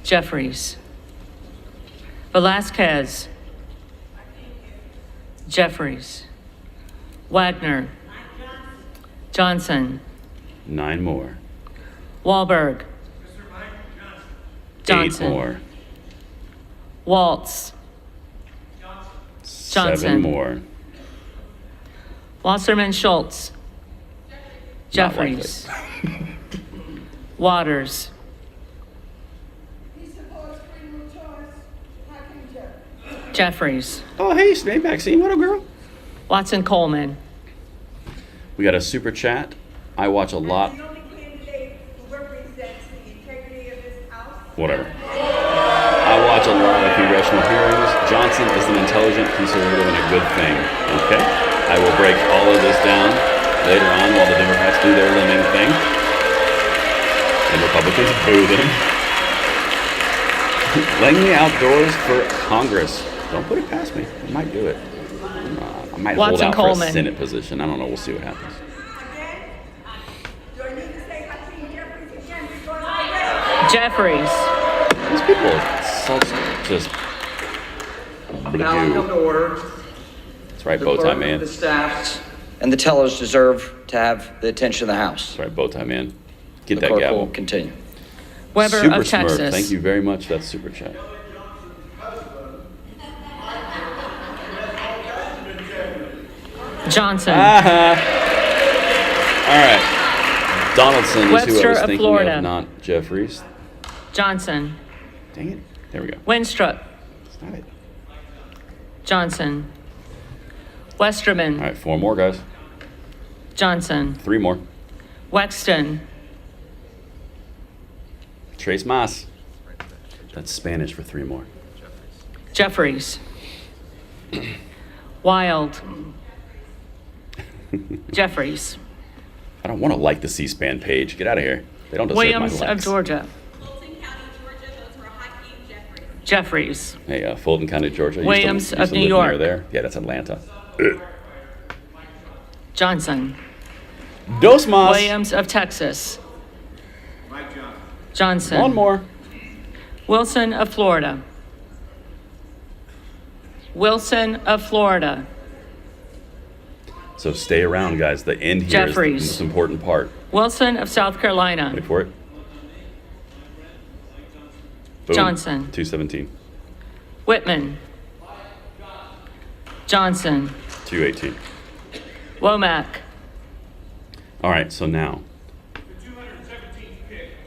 Jeffries. Velasquez. Jeffries. Wagner. Johnson. 9 more. Wahlberg. 8 Johnson. more. Waltz. 7 Johnson. more. Wasserman Schultz. Not likely. Jeffries. Waters. He supports freedom of choice, Hakeem Jeffries. Jeffries. Oh, hey, Snake Maxine. What up, girl? Watson Coleman. We got a super chat. I watch a lot. The only candidate who represents the integrity of this house. Whatever. I watch a lot of congressional hearings. Johnson is an intelligent conservative and a good thing. Okay? I will break all of this down later on while the Democrats do their lemming thing. And Republicans boo them. Langley outdoors for Congress. Don't put it past me. I might do it. I might hold Watson out for Coleman. a Senate position. I don't know. We'll see what happens. Again, do I need to say Hakeem Jeffries again because I Jeffries. These people are such just Now come to blue. order. That's right, The bow tie clerk, man. the staff, and the tellers deserve to have the attention of the House. That's right, bow tie man. Get The that clerk gavel. will continue. Weber Super of Smurf, Texas. thank you very much. That's super chat. Johnson. All right. Donaldson is who I Webster was of thinking Florida. of, not Jeffries. Johnson. Dang it. There we go. Winstrup. That's not it. Johnson. All Westerman. right, 4 more, guys. Johnson. 3 more. Wexton. Tres más. That's Spanish for 3 more. Jeffries. Wild. Jeffries. I don't want to like the C-SPAN page. Get out of here. They don't deserve Williams my of likes. Georgia. Fulton County Jeffries. Hey, Fulton County, Georgia. Williams used of to New live York. near there. Yeah, that's Atlanta. Johnson. Dos más. Williams of Texas. Johnson. One more. Wilson of Florida. Wilson of Florida. So stay around, guys. The end here is the Jeffries. most important part. Wilson of South Carolina. Wait for it. Boom. Johnson. 217. Whitman. Johnson. 218. Womack. All right, so now. The 217th pick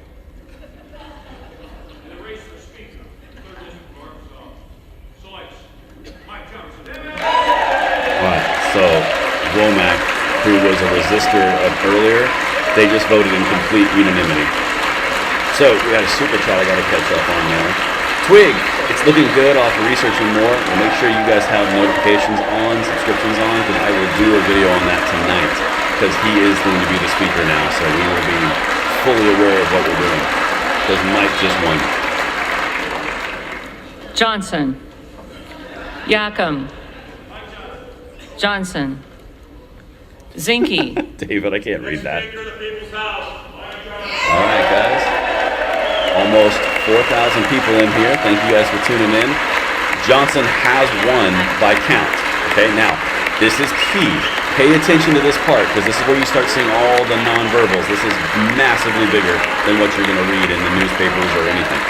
in the race for Speaker, 3rd District of Arkansas, selects Mike Johnson. All right, so Womack, who was a resistor of earlier, they just voted in complete unanimity. So we got a super chat I got to catch up on now. Twig, it's looking good. I'll have to research some more. And make sure you guys have notifications on, subscriptions on, because I will do a video on that tonight. Because he is going to be the speaker now, so we will be fully aware of what we're doing. Because Mike just won. Johnson. Yakum. Johnson. Zinke. David, I can't read that. Speaker of the People's House, Mike Johnson. All right, guys. Almost 4,000 people in here. Thank you guys for tuning in. Johnson has won by count. Okay, now, this is key. Pay attention to this part, because this is where you start seeing all the nonverbals. This is massively bigger than what you're going to read in the newspapers or anything.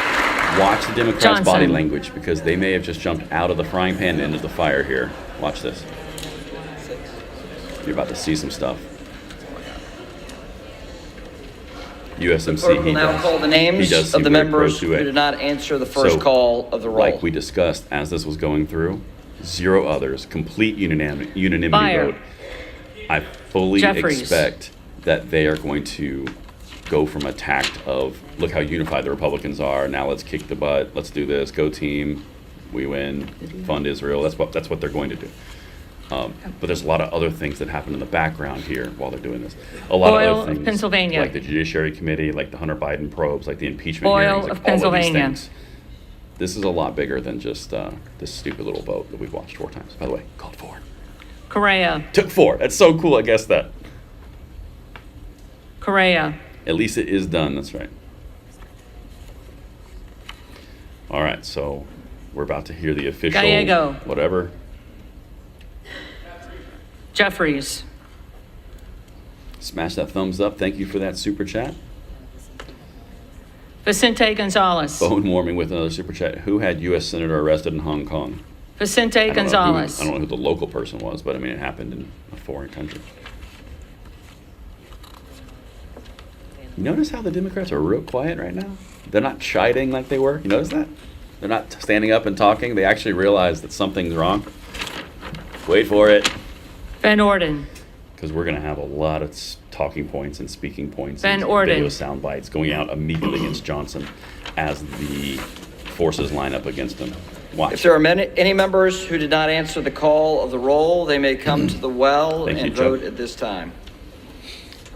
Watch the Democrats' body Johnson. language, because they may have just jumped out of the frying pan into the fire here. Watch this. You're about to see some stuff. USMC, Clerk will he now does. call the He names does of the seem very members pro who 2A. did not answer the first So, call of the roll. Like we discussed as this was going through, 0 others, complete unanimity Fire. vote. I fully Jeffries. expect that they are going to go from a tact of, look how unified the Republicans are, now let's kick the butt, let's do this, go team, we win, fund Israel. That's what they're going to do. But there's a lot of other things that happen in the background here while they're doing this. A lot Oil of of other things, Pennsylvania. like the Judiciary Committee, like the Hunter Biden probes, like the impeachment Oil hearings, like of all of Pennsylvania. these things. This is a lot bigger than just this stupid little vote that we've watched 4 times. By the way, called 4. Correa. Took 4. That's so cool. I guessed that. Correa. At least it is done. That's right. All right, so we're about to hear the official Gallego. whatever. Jeffries. Smash that thumbs up. Thank you for that super chat. Vicente Gonzalez. Bone warming with another super chat. Who had U.S. Senator arrested in Hong Kong? Vicente I don't know who- Gonzalez. I don't know who the local person was, but I mean, it happened in a foreign country. You notice how the Democrats are real quiet right now? They're not chiding like they were. You notice that? They're not standing up and talking. They actually realize that something's wrong. Wait for it. Van Orden. Because we're going to have a lot of talking points and speaking points Van and Orden. video sound bites going out immediately against Johnson as the forces line up against him. Watch. If there are any members who did not answer the call of the roll, they may come to the well Thank you, and Chuck. vote at this time.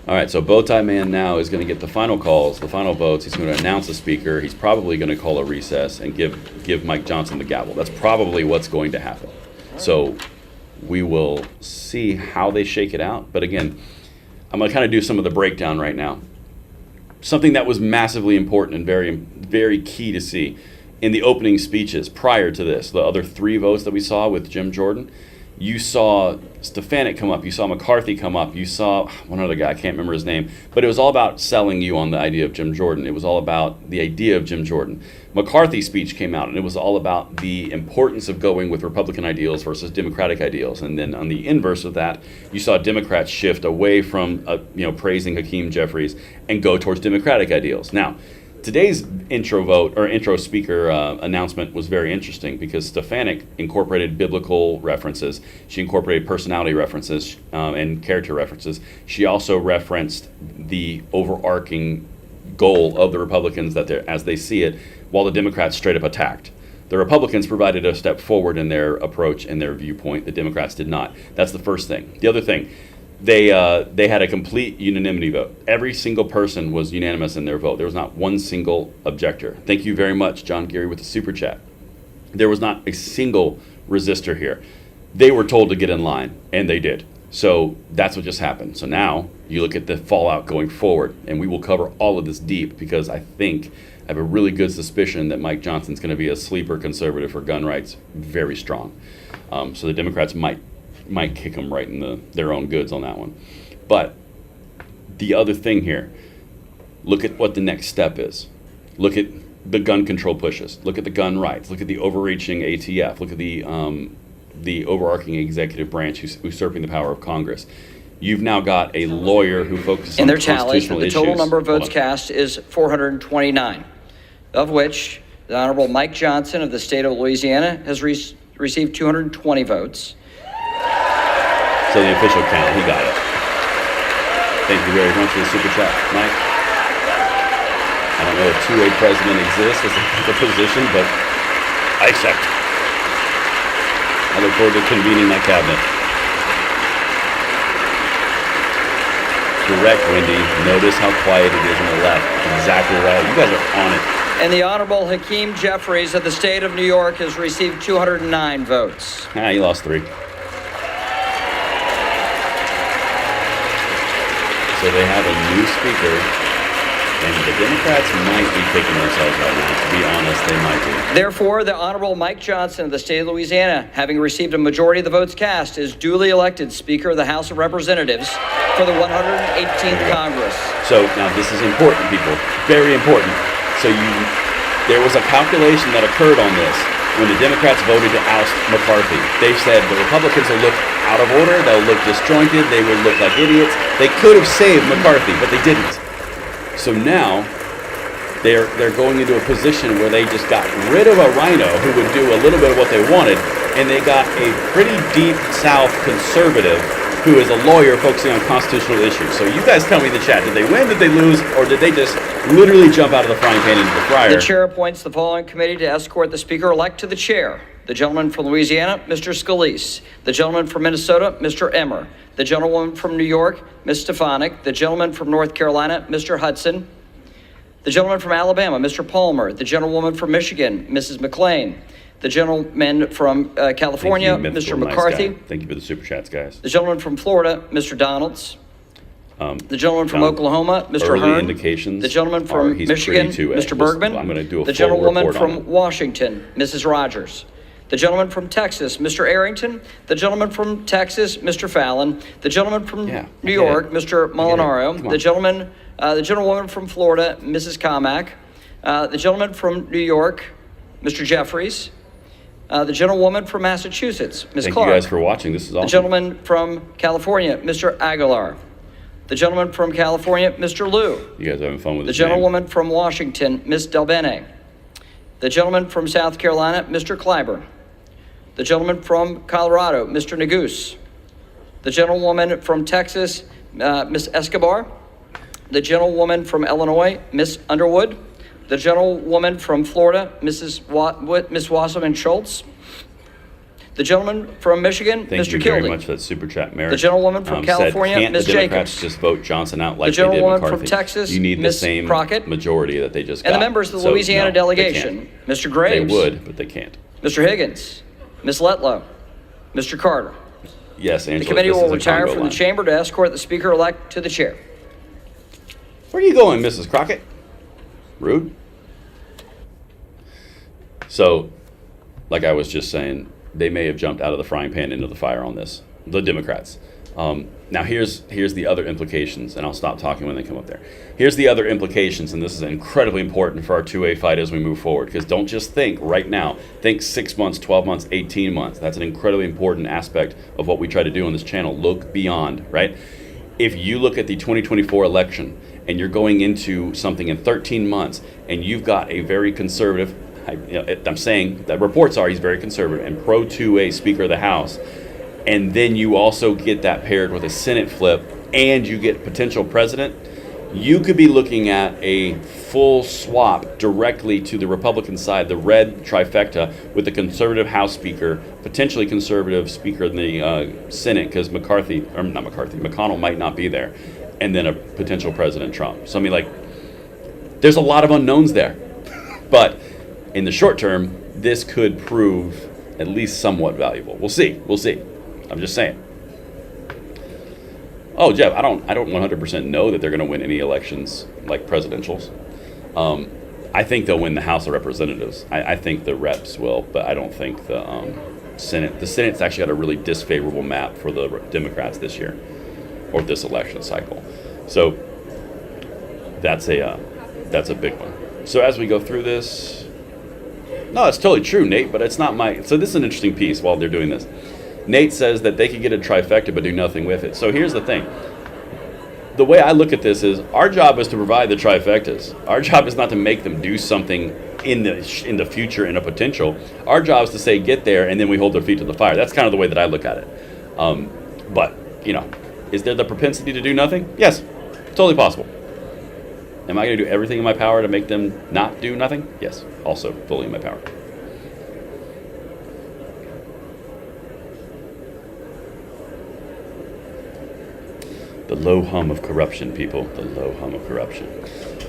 All right, so Bowtie Man now is going to get the final calls, the final votes. He's going to announce the speaker. He's probably going to call a recess and give Mike Johnson the gavel. That's probably what's going to happen. So we will see how they shake it out. But again, I'm going to kind of do some of the breakdown right now. Something that was massively important and very, very key to see in the opening speeches prior to this, the other 3 votes that we saw with Jim Jordan, you saw Stefanik come up, you saw McCarthy come up, you saw one other guy, I can't remember his name, but it was all about selling you on the idea of Jim Jordan. It was all about the idea of Jim Jordan. McCarthy's speech came out, and it was all about the importance of going with Republican ideals versus Democratic ideals. And then on the inverse of that, you saw Democrats shift away from praising Hakeem Jeffries and go towards Democratic ideals. Now, today's intro speaker announcement was very interesting because Stefanik incorporated biblical references. She incorporated personality references and character references. She also referenced the overarching goal of the Republicans that as they see it, while the Democrats straight up attacked. The Republicans provided a step forward in their approach and their viewpoint. The Democrats did not. That's the first thing. The other thing, they had a complete unanimity vote. Every single person was unanimous in their vote. There was not one single objector. Thank you very much, John Geary, with the super chat. There was not a single resistor here. They were told to get in line, and they did. So that's what just happened. So now you look at the fallout going forward, and we will cover all of this deep because I have a really good suspicion that Mike Johnson's going to be a sleeper conservative for gun rights, very strong. So the Democrats might kick him right in their own goods on that one. But the other thing here, look at what the next step is. Look at the gun control pushes. Look at the gun rights. Look at the overreaching ATF. Look at the overarching executive branch usurping the power of Congress. You've now got a lawyer who focuses In on their tallies, constitutional the issues. total number of votes Hold on. cast is 429, of which the Honorable Mike Johnson of the state of Louisiana has received 220 votes. So the official count, he got it. Thank you very much for the super chat, Mike. I don't know if two-way president exists as a position, but I accept. I look forward to convening that cabinet. Correct, Wendy. Notice how quiet it is on the left. Exactly right. You guys are on it. And the Honorable Hakeem Jeffries of the state of New York has received 209 votes. You lost 3. So they have a new speaker, and the Democrats might be kicking themselves right now. To be honest, they might be. Therefore, the Honorable Mike Johnson of the state of Louisiana, having received a majority of the votes cast, is duly elected Speaker of the House of Representatives for the 118th Congress. So now this is important, people. Very important. So there was a calculation that occurred on this when the Democrats voted to oust McCarthy. They said the Republicans will look out of order, they'll look disjointed, they will look like idiots. They could have saved McCarthy, but they didn't. So now they're going into a position where they just got rid of a rhino who would do a little bit of what they wanted, and they got a pretty deep South conservative who is a lawyer focusing on constitutional issues. So you guys tell me in the chat, did they win, did they lose, or did they just literally jump out of the frying pan into the fryer? The chair appoints the following committee to escort the Speaker-elect to the chair. The gentleman from Louisiana, Mr. Scalise. The gentleman from Minnesota, Mr. Emmer. The gentlewoman from New York, Ms. Stefanik. The gentleman from North Carolina, Mr. Hudson. The gentleman from Alabama, Mr. Palmer. The gentlewoman from Michigan, Mrs. McLean. The gentleman from California, Thank you, Mr. Mythical Nice McCarthy. Guy. Thank you for the super chats, guys. The gentleman from Florida, Mr. Donalds. The gentleman from John, Oklahoma, Mr. early Hearn. indications The gentleman are from he's Michigan, pretty 2A. Mr. Bergman. I'm going to do a The full gentlewoman report on from it. Washington, Mrs. Rogers. The gentleman from Texas, Mr. Arrington. The gentleman from Texas, Mr. Fallon. The gentleman from New York, Mr. Molinaro. Come on. The gentlewoman from Florida, Mrs. Comack. The gentleman from New York, Mr. Jeffries. The gentlewoman from Massachusetts, Ms. Thank Clark. you guys for watching. This is The awesome. gentleman from California, Mr. Aguilar. The gentleman from California, Mr. Liu. You guys are having fun with The this name. gentlewoman from Washington, Ms. Delbene. The gentleman from South Carolina, Mr. Clyburn. The gentleman from Colorado, Mr. Neguse. The gentlewoman from Texas, Ms. Escobar. The gentlewoman from Illinois, Ms. Underwood. The gentlewoman from Florida, Ms. Wasserman Schultz. The gentleman from Michigan, Thank Mr. you Kildee. very much for that super chat, Merrick. The gentlewoman from California, said, can't Ms. the Democrats Jacobs. just vote Johnson out like The they did gentlewoman McCarthy? from Texas, You need Ms. the same Crockett. majority that they just got. And the members of the So, Louisiana no, they delegation, can't. Mr. Graves. They would, but they can't. Mr. Higgins, Ms. Letlow, Mr. Carter. Yes, Angela, The committee this will is a retire Congo from line. the chamber to escort the Speaker-elect to the chair. Where are you going, Mrs. Crockett? Rude. So, like I was just saying, they may have jumped out of the frying pan into the fire on this, the Democrats. Now, here's the other implications, and I'll stop talking when they come up there. Here's the other implications, and this is incredibly important for our 2A fight as we move forward, because don't just think right now. Think 6 months, 12 months, 18 months. That's an incredibly important aspect of what we try to do on this channel. Look beyond, right? If you look at the 2024 election, and you're going into something in 13 months, and you've got a very conservative, I'm saying that reports are he's very conservative and pro 2A Speaker of the House, and then you also get that paired with a Senate flip and you get potential president, you could be looking at a full swap directly to the Republican side, the red trifecta, with the conservative House Speaker, potentially conservative Speaker in the Senate, because McConnell might not be there, and then a potential President Trump. So I mean, like, there's a lot of unknowns there. But in the short term, this could prove at least somewhat valuable. We'll see. We'll see. I'm just saying. Oh, Jeff, I don't 100% know that they're going to win any elections like presidentials. I think they'll win the House of Representatives. I think the reps will, but I don't think the Senate. The Senate's actually got a really disfavorable map for the Democrats this year, or this election cycle. So that's a big one. So as we go through this, no, it's totally true, Nate, but it's not my. So this is an interesting piece while they're doing this. Nate says that they could get a trifecta but do nothing with it. So here's the thing. The way I look at this is our job is to provide the trifectas. Our job is not to make them do something in the future in a potential. Our job is to say get there and then we hold their feet to the fire. That's kind of the way that I look at it. But, is there the propensity to do nothing? Yes, totally possible. Am I going to do everything in my power to make them not do nothing? Yes, also fully in my power. The low hum of corruption, people. The low hum of corruption.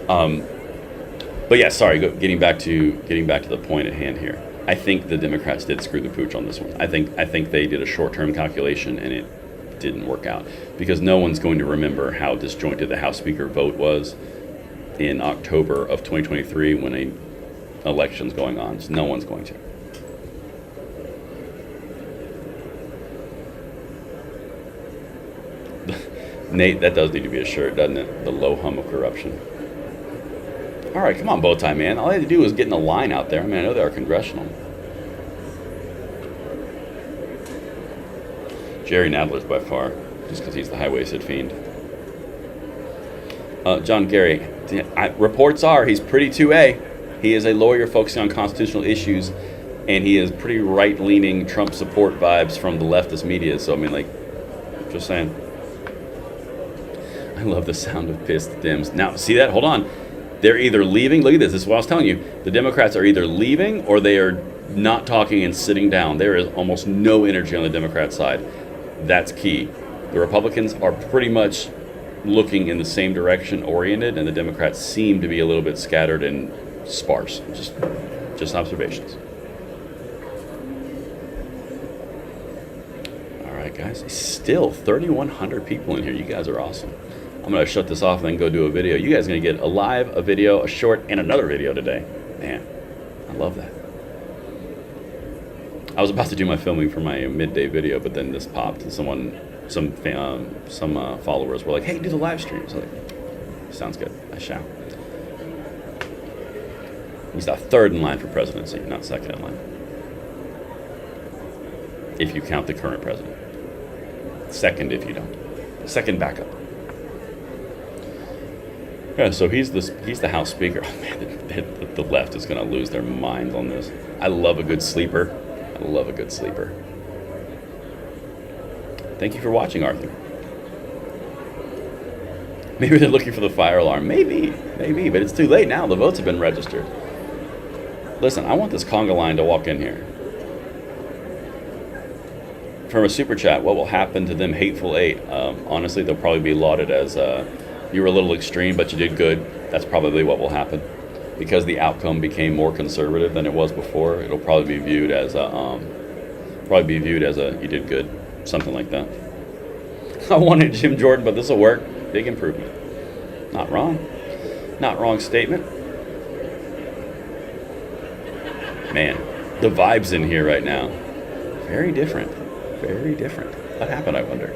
But yeah, sorry. Getting back to the point at hand here. I think the Democrats did screw the pooch on this one. I think they did a short-term calculation and it didn't work out because no one's going to remember how disjointed the House Speaker vote was in October of 2023 when an election's going on. So no one's going to. Nate, that does need to be a shirt, doesn't it? The low hum of corruption. All right, come on, Bowtie Man. All I had to do was get in the line out there. I mean, I know they are congressional. Jerry Nadler's by far, just because he's the high-waisted fiend. John Gary, reports are he's pretty 2A. He is a lawyer focusing on constitutional issues, and he is pretty right-leaning Trump support vibes from the leftist media. So, I mean, just saying. I love the sound of pissed Dems. Now, see that? Hold on. They're either leaving. Look at this. This is what I was telling you. The Democrats are either leaving or they are not talking and sitting down. There is almost no energy on the Democrat side. That's key. The Republicans are pretty much looking in the same direction oriented, and the Democrats seem to be a little bit scattered and sparse. Just observations. All right, guys. Still 3,100 people in here. You guys are awesome. I'm going to shut this off and then go do a video. You guys are going to get a live, a video, a short, and another video today. Man, I love that. I was about to do my filming for my midday video, but then this popped, and some followers were like, "Hey, do the live stream." So sounds good. I shall. He's the third in line for presidency, not second in line. If you count the current president. Second if you don't. Second backup. Yeah, so he's the House Speaker. Oh man, the left is going to lose their minds on this. I love a good sleeper. I love a good sleeper. Thank you for watching, Arthur. Maybe they're looking for the fire alarm. Maybe, but it's too late now. The votes have been registered. Listen, I want this conga line to walk in here. From a super chat, what will happen to them hateful eight? Honestly, they'll probably be lauded as you were a little extreme, but you did good. That's probably what will happen. Because the outcome became more conservative than it was before, it'll probably be viewed as you did good, something like that. I wanted Jim Jordan, but this will work. Big improvement. Not wrong. Not wrong statement. Man, the vibes in here right now, very different. Very different. What happened, I wonder?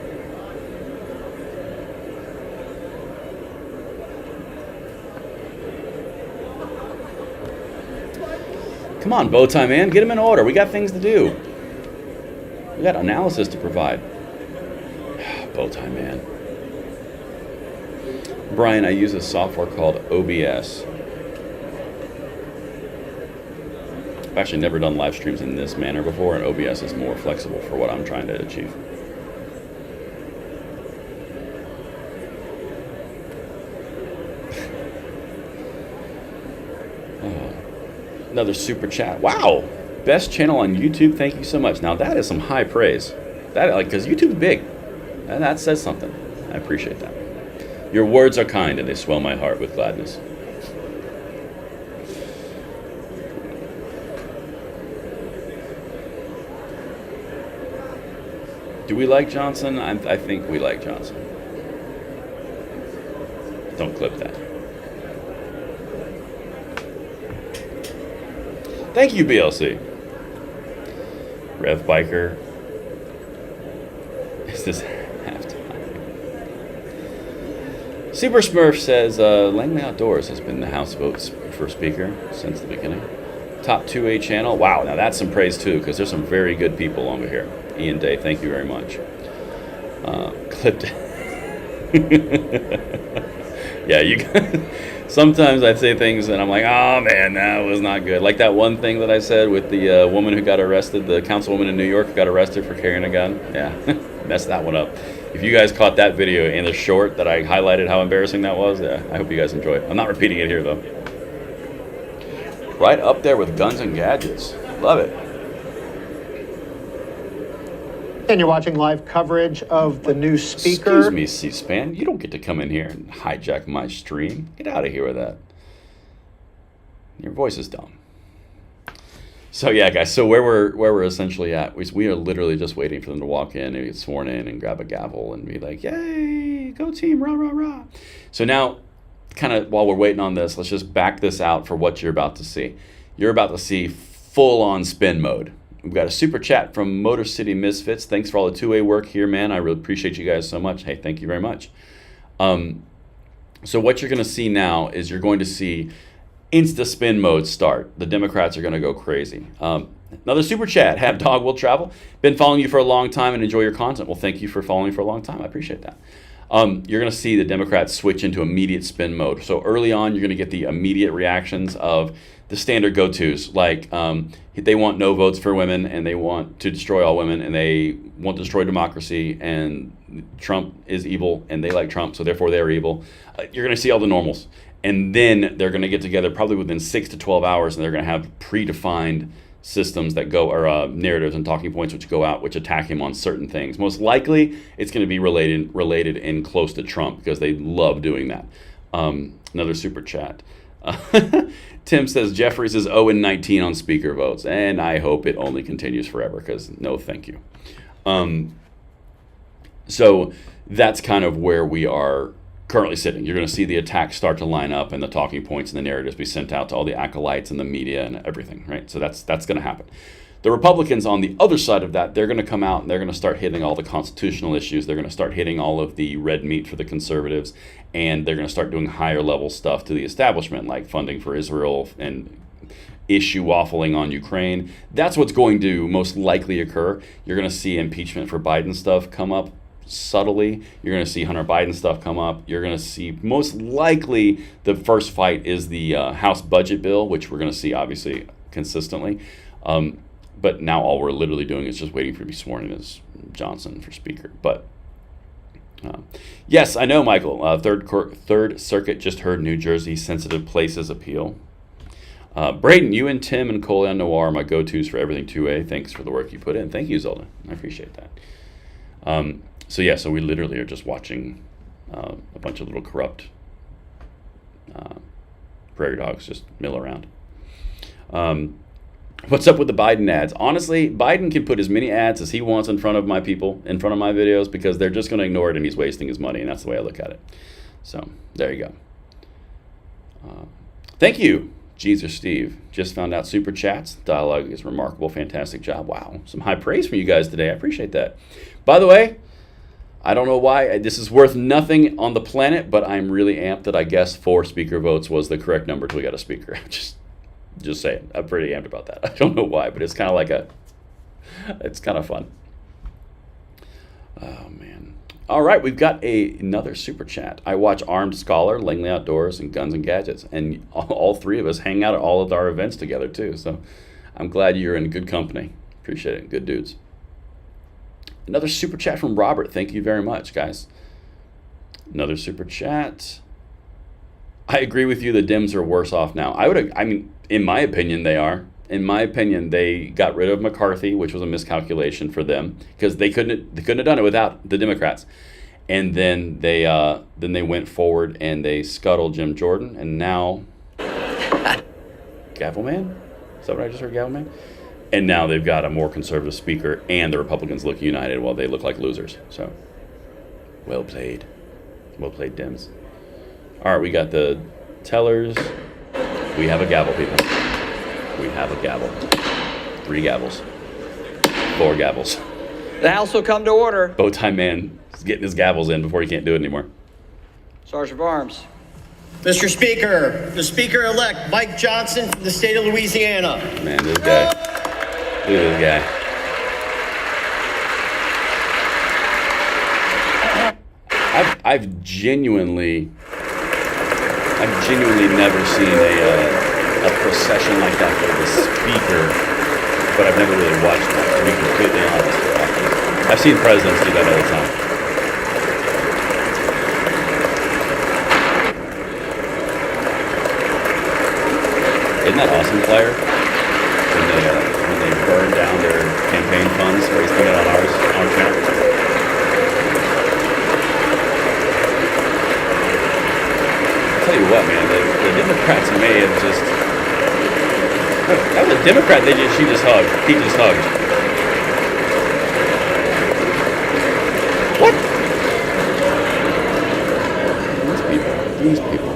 Come on, Bowtie Man, get them in order. We got things to do. We got analysis to provide. Bowtie Man. Brian, I use a software called OBS. I've actually never done live streams in this manner before, and OBS is more flexible for what I'm trying to achieve. Another super chat. Wow, best channel on YouTube. Thank you so much. Now that is some high praise. That because YouTube's big, and that says something. I appreciate that. Your words are kind, and they swell my heart with gladness. Do we like Johnson? I think we like Johnson. Don't clip that. Thank you, BLC. Rev Biker. Is this halftime? Super Smurf says, Langley Outdoors has been the House votes for Speaker since the beginning. Top 2A channel. Wow, now that's some praise too, because there's some very good people over here. Ian Day, thank you very much. Clipped. Yeah, you guys, sometimes I say things and I'm like, oh man, that was not good. Like that one thing that I said with the woman who got arrested, the councilwoman in New York who got arrested for carrying a gun. Yeah, messed that one up. If you guys caught that video in the short that I highlighted how embarrassing that was, yeah, I hope you guys enjoy it. I'm not repeating it here though. Right up there with Guns and Gadgets. Love it. And you're watching live coverage of the new speaker. Excuse me, C-SPAN. You don't get to come in here and hijack my stream. Get out of here with that. Your voice is dumb. So yeah, guys. So where we're essentially at, we are literally just waiting for them to walk in and get sworn in and grab a gavel and be like, "Yay, go team, rah rah rah." So now, kind of while we're waiting on this, let's just back this out for what you're about to see. You're about to see full-on spin mode. We've got a super chat from Motor City Misfits. Thanks for all the 2A work here, man. I really appreciate you guys so much. Hey, thank you very much. So what you're going to see now is you're going to see Insta spin mode start. The Democrats are going to go crazy. Another super chat. Have Dog Will Travel. Been following you for a long time and enjoy your content. Well, thank you for following me for a long time. I appreciate that. You're going to see the Democrats switch into immediate spin mode. So early on, you're going to get the immediate reactions of the standard go-tos, like they want no votes for women, and they want to destroy all women, and they want to destroy democracy, and Trump is evil, and they like Trump, so therefore they're evil. You're going to see all the normals. And then they're going to get together probably within 6 to 12 hours, and they're going to have predefined systems that go, or narratives and talking points which go out, which attack him on certain things. Most likely, it's going to be related and close to Trump, because they love doing that. Another super chat. Tim says Jeffries is 0-19 on speaker votes, and I hope it only continues forever, because no thank you. So that's kind of where we are currently sitting. You're going to see the attacks start to line up, and the talking points and the narratives be sent out to all the acolytes and the media and everything, right? So that's going to happen. The Republicans on the other side of that, they're going to come out and they're going to start hitting all the constitutional issues. They're going to start hitting all of the red meat for the conservatives, and they're going to start doing higher level stuff to the establishment, like funding for Israel and issue waffling on Ukraine. That's what's going to most likely occur. You're going to see impeachment for Biden stuff come up subtly. You're going to see Hunter Biden stuff come up. You're going to see most likely the first fight is the House budget bill, which we're going to see obviously consistently. But now all we're literally doing is just waiting for to be sworn in as Johnson for Speaker. But yes, I know, Michael. Third Circuit just heard New Jersey sensitive places appeal. Braden, you and Tim and Cole and Noir are my go-tos for everything 2A. Thanks for the work you put in. Thank you, Zelda. I appreciate that. So yeah, so we literally are just watching a bunch of little corrupt prairie dogs just mill around. What's up with the Biden ads? Honestly, Biden can put as many ads as he wants in front of my people, in front of my videos, because they're just going to ignore it, and he's wasting his money, and that's the way I look at it. So there you go. Thank you, Jesus Steve. Just found out super chats. Dialogue is remarkable. Fantastic job. Wow. Some high praise from you guys today. I appreciate that. By the way, I don't know why this is worth nothing on the planet, but I'm really amped that I guessed 4 speaker votes was the correct number till we got a speaker. Just saying. I'm pretty amped about that. I don't know why, but it's kind of like it's kind of fun. Oh, man. All right, we've got another super chat. I watch Armed Scholar, Langley Outdoors, and Guns and Gadgets, and all 3 of us hang out at all of our events together, too. So I'm glad you're in good company. Appreciate it. Good dudes. Another super chat from Robert. Thank you very much, guys. Another super chat. I agree with you. The Dems are worse off now. I mean, in my opinion, they are. In my opinion, they got rid of McCarthy, which was a miscalculation for them, because they couldn't have done it without the Democrats. And then they went forward and they scuttled Jim Jordan, and now Gavelman? Is that what I just heard, Gavelman? And now they've got a more conservative speaker, and the Republicans look united while they look like losers. So, well played. Well played, Dems. All right, we got the tellers. We have a gavel, people. We have a gavel. 3 gavels. 4 gavels. The House will come to order. Bowtie man is getting his gavels in before he can't do it anymore. Sergeant of Arms. Mr. Speaker, the Speaker-elect Mike Johnson from the state of Louisiana. Man, this guy. Look at this guy. I've genuinely never seen a procession like that for the speaker, but I've never really watched that, to be completely honest. I've seen presidents do that all the time. Isn't that awesome, Claire? When they burn down their campaign funds, wasting it on our channel. I'll tell you what, man, the Democrats may have just... That was a Democrat she just hugged. He just hugged. What? These people.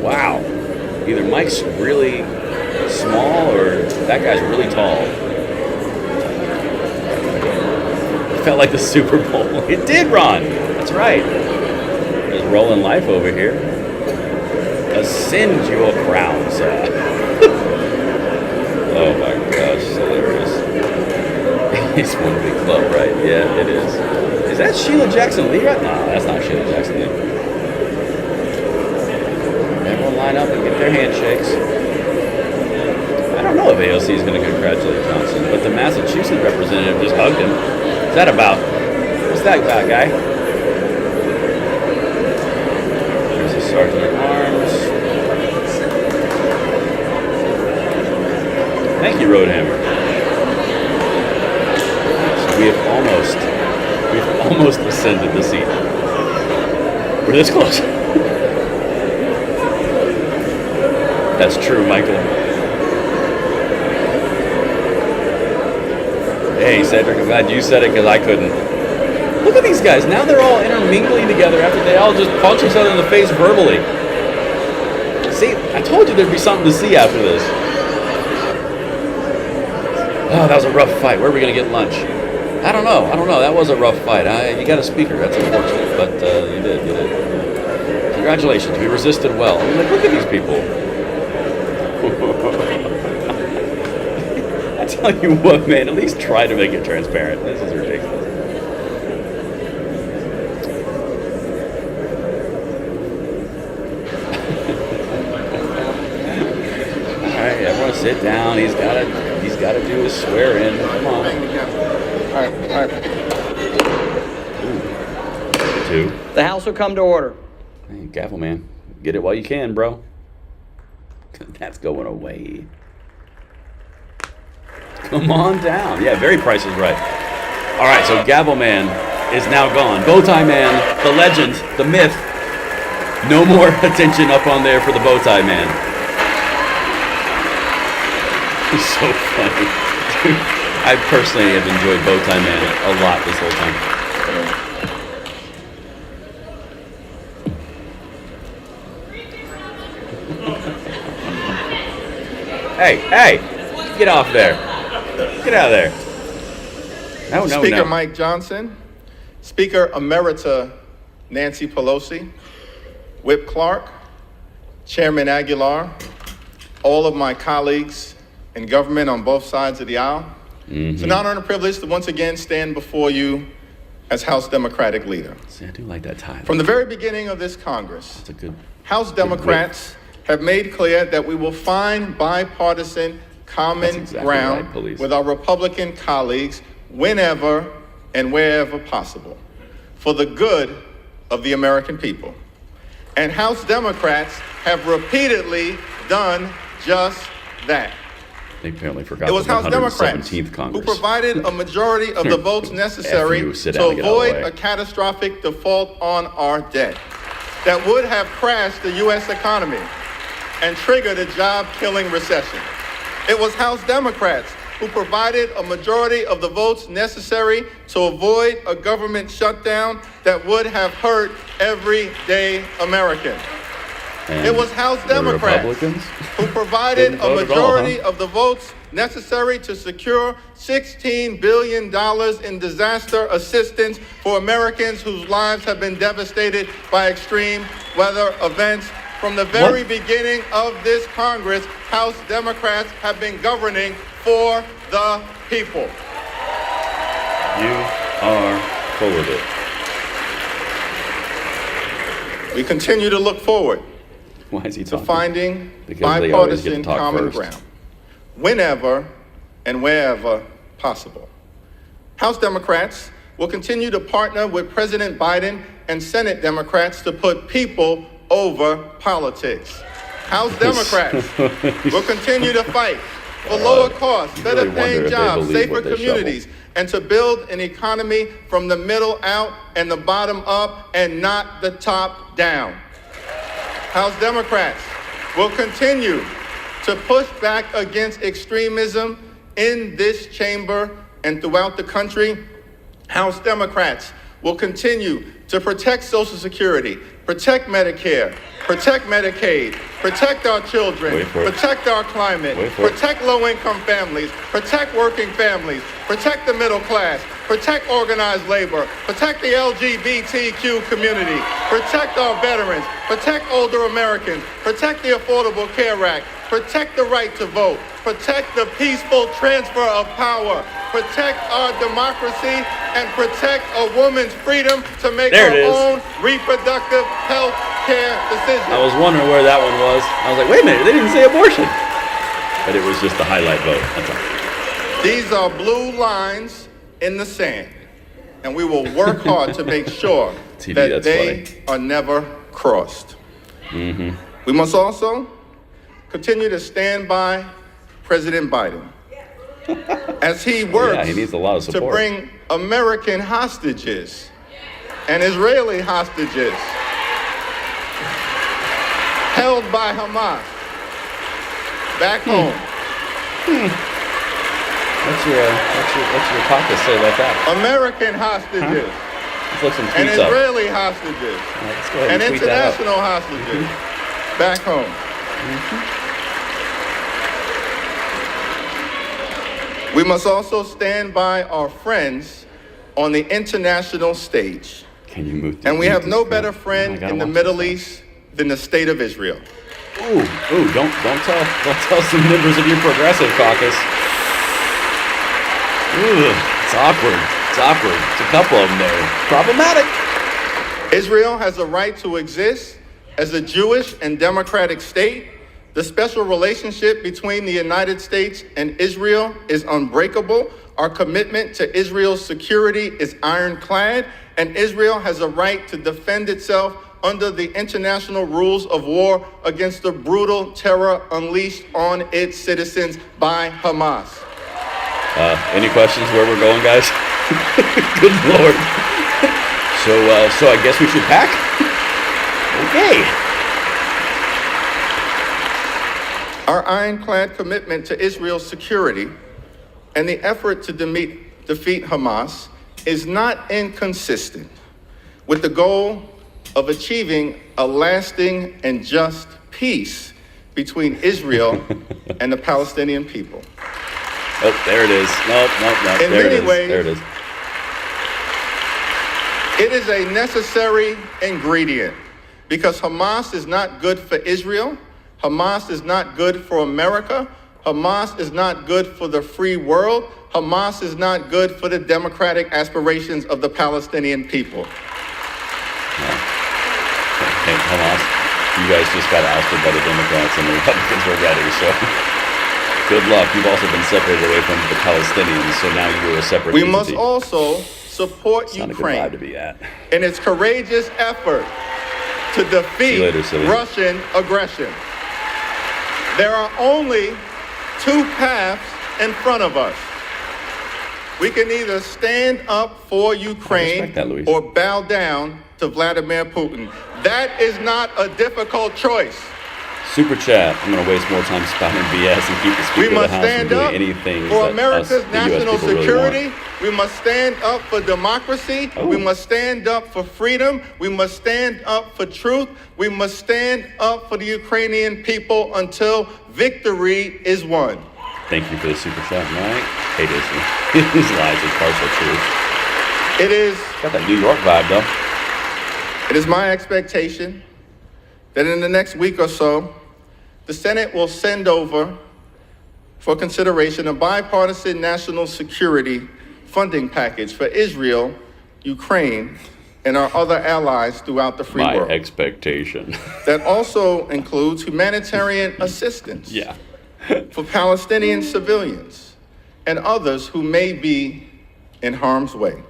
Wow. Either Mike's really small or that guy's really tall. It felt like the Super Bowl. It did, Ron. That's right. There's rolling life over here. Ascend your crown, sir. Oh my gosh, hilarious. It's one big club, right? Yeah, it is. Is that Sheila Jackson Lee right now? No, that's not Sheila Jackson Lee. Everyone line up and get their handshakes. I don't know if AOC is going to congratulate Johnson, but the Massachusetts representative just hugged him. What's that about? What's that about, guy? There's a sergeant at arms. Thank you, Roadhammer. So we've almost ascended the seat. We're this close. That's true, Michael. Hey, Cedric, I'm glad you said it because I couldn't. Look at these guys. Now they're all intermingling together after they all just punch each other in the face verbally. See, I told you there'd be something to see after this. Oh, that was a rough fight. Where are we going to get lunch? I don't know. That was a rough fight. You got a speaker. That's unfortunate, but you did. Congratulations. We resisted well. I mean, like, look at these people. I tell you what, man, at least try to make it transparent. This is ridiculous. All right, everyone sit down. He's got to do his swear in. Come on. All right. Ooh. 2. The House will come to order. Hey, gavel, man. Get it while you can, bro. That's going away. Come on down. Yeah, very Price is Right. All right, so Gavel Man is now gone. Bowtie Man, the legend, the myth. No more attention up on there for the Bowtie Man. It's so funny. I personally have enjoyed Bowtie Man a lot this whole time. Hey, get off there. Get out of there. No. Speaker Mike Johnson, Speaker Emerita Nancy Pelosi, Whip Clark, Chairman Aguilar, all of my colleagues in government on both sides of the aisle. It's an honor and a privilege to once again stand before you as House Democratic leader. See, I do like that tie. From the very beginning of this Congress, That's a good House Democrats have made clear that we will find bipartisan common ground with our Republican colleagues whenever and wherever possible for the good of the American people. And House Democrats have repeatedly done just that. They apparently forgot It was the House Democrats 117th Congress. who provided a majority of the votes necessary to avoid a catastrophic default on our debt that would have crashed the U.S. economy and triggered a job-killing recession. It was House Democrats who provided a majority of the votes necessary to avoid a government shutdown that would have hurt everyday American. And it was House the Democrats Republicans who provided didn't a vote at all, majority huh? of the votes necessary to secure $16 billion in disaster assistance for Americans whose lives have been devastated by extreme weather events. From the very beginning of this Congress, House Democrats have been governing for the people. You are full of it. We continue to look forward Why is he to talking? finding Because they always get to bipartisan talk common first. ground whenever and wherever possible. House Democrats will continue to partner with President Biden and Senate Democrats to put people over politics. House Democrats will continue to fight for lower costs, you better really wonder paying if they jobs, believe safer what they communities, and to build an economy from the middle out and the bottom up and not the top down. House Democrats will continue to push back against extremism in this chamber and throughout the country. House Democrats will continue to protect Social Security, protect Medicare, protect Medicaid, protect our children, protect our climate, protect low-income families, protect working families, protect the middle class, protect organized labor, protect the LGBTQ community, protect our veterans, protect older Americans, protect the Affordable Care Act, protect the right to vote, protect the peaceful transfer of power, protect our democracy, and protect a woman's freedom to make her own reproductive health care decisions. I was wondering where that one was. I was like, wait a minute, they didn't say abortion. But it was just the highlight vote. That's all. These are blue lines in the sand, and we will work hard to make sure that they are never crossed. Mm-hmm. We must also continue to stand by President Biden as he works he needs a lot of to support. bring American hostages and Israeli hostages held by Hamas back home. What's your caucus say about that? American hostages Let's look some and tweets up. Israeli hostages Let's go ahead and and tweet that out. international hostages back home. We must also stand by our friends on the international stage. Can you move? And we have no better friend in the Middle East than the state of Israel. Ooh, don't tell some members of your progressive caucus. Ooh, it's awkward. It's awkward. It's a couple of them there. Problematic. Israel has a right to exist as a Jewish and democratic state. The special relationship between the United States and Israel is unbreakable. Our commitment to Israel's security is ironclad, and Israel has a right to defend itself under the international rules of war against the brutal terror unleashed on its citizens by Hamas. Any questions where we're going, guys? Good Lord. So I guess we should pack? Okay. Our ironclad commitment to Israel's security and the effort to defeat Hamas is not inconsistent with the goal of achieving a lasting and just peace between Israel and the Palestinian people. Oh, there it is. Nope. In there many it is. ways, There it is. it is a necessary ingredient because Hamas is not good for Israel. Hamas is not good for America. Hamas is not good for the free world. Hamas is not good for the democratic aspirations of the Palestinian people. Hey, Hamas, you guys just got ousted by the Democrats and the Republicans already, so good luck. You've also been separated away from the Palestinians, so now you're a separate We entity. must also support It's not a good Ukraine vibe to be at. in its courageous effort to defeat later, silly. Russian aggression. There are only two paths in front of us. We can either stand up for Ukraine that, Luis. or bow down to Vladimir Putin. That is not a difficult choice. Super chat. I'm going to waste more time spouting BS and keep the We Speaker of the must House from stand doing up anything for that America's us, the US national people really security. want. We must stand up for democracy. Oh. We must stand up for freedom. We must stand up for truth. We must stand up for the Ukrainian people until victory is won. Thank you for the super chat, Mike. Hey, these lies are partial truth. It is. Got that New York vibe, though. It is my expectation that in the next week or so, the Senate will send over for consideration a bipartisan national security funding package for Israel, Ukraine, and our other allies throughout the free world. My expectation. That also includes humanitarian assistance Yeah. for Palestinian civilians and others who may be in harm's way.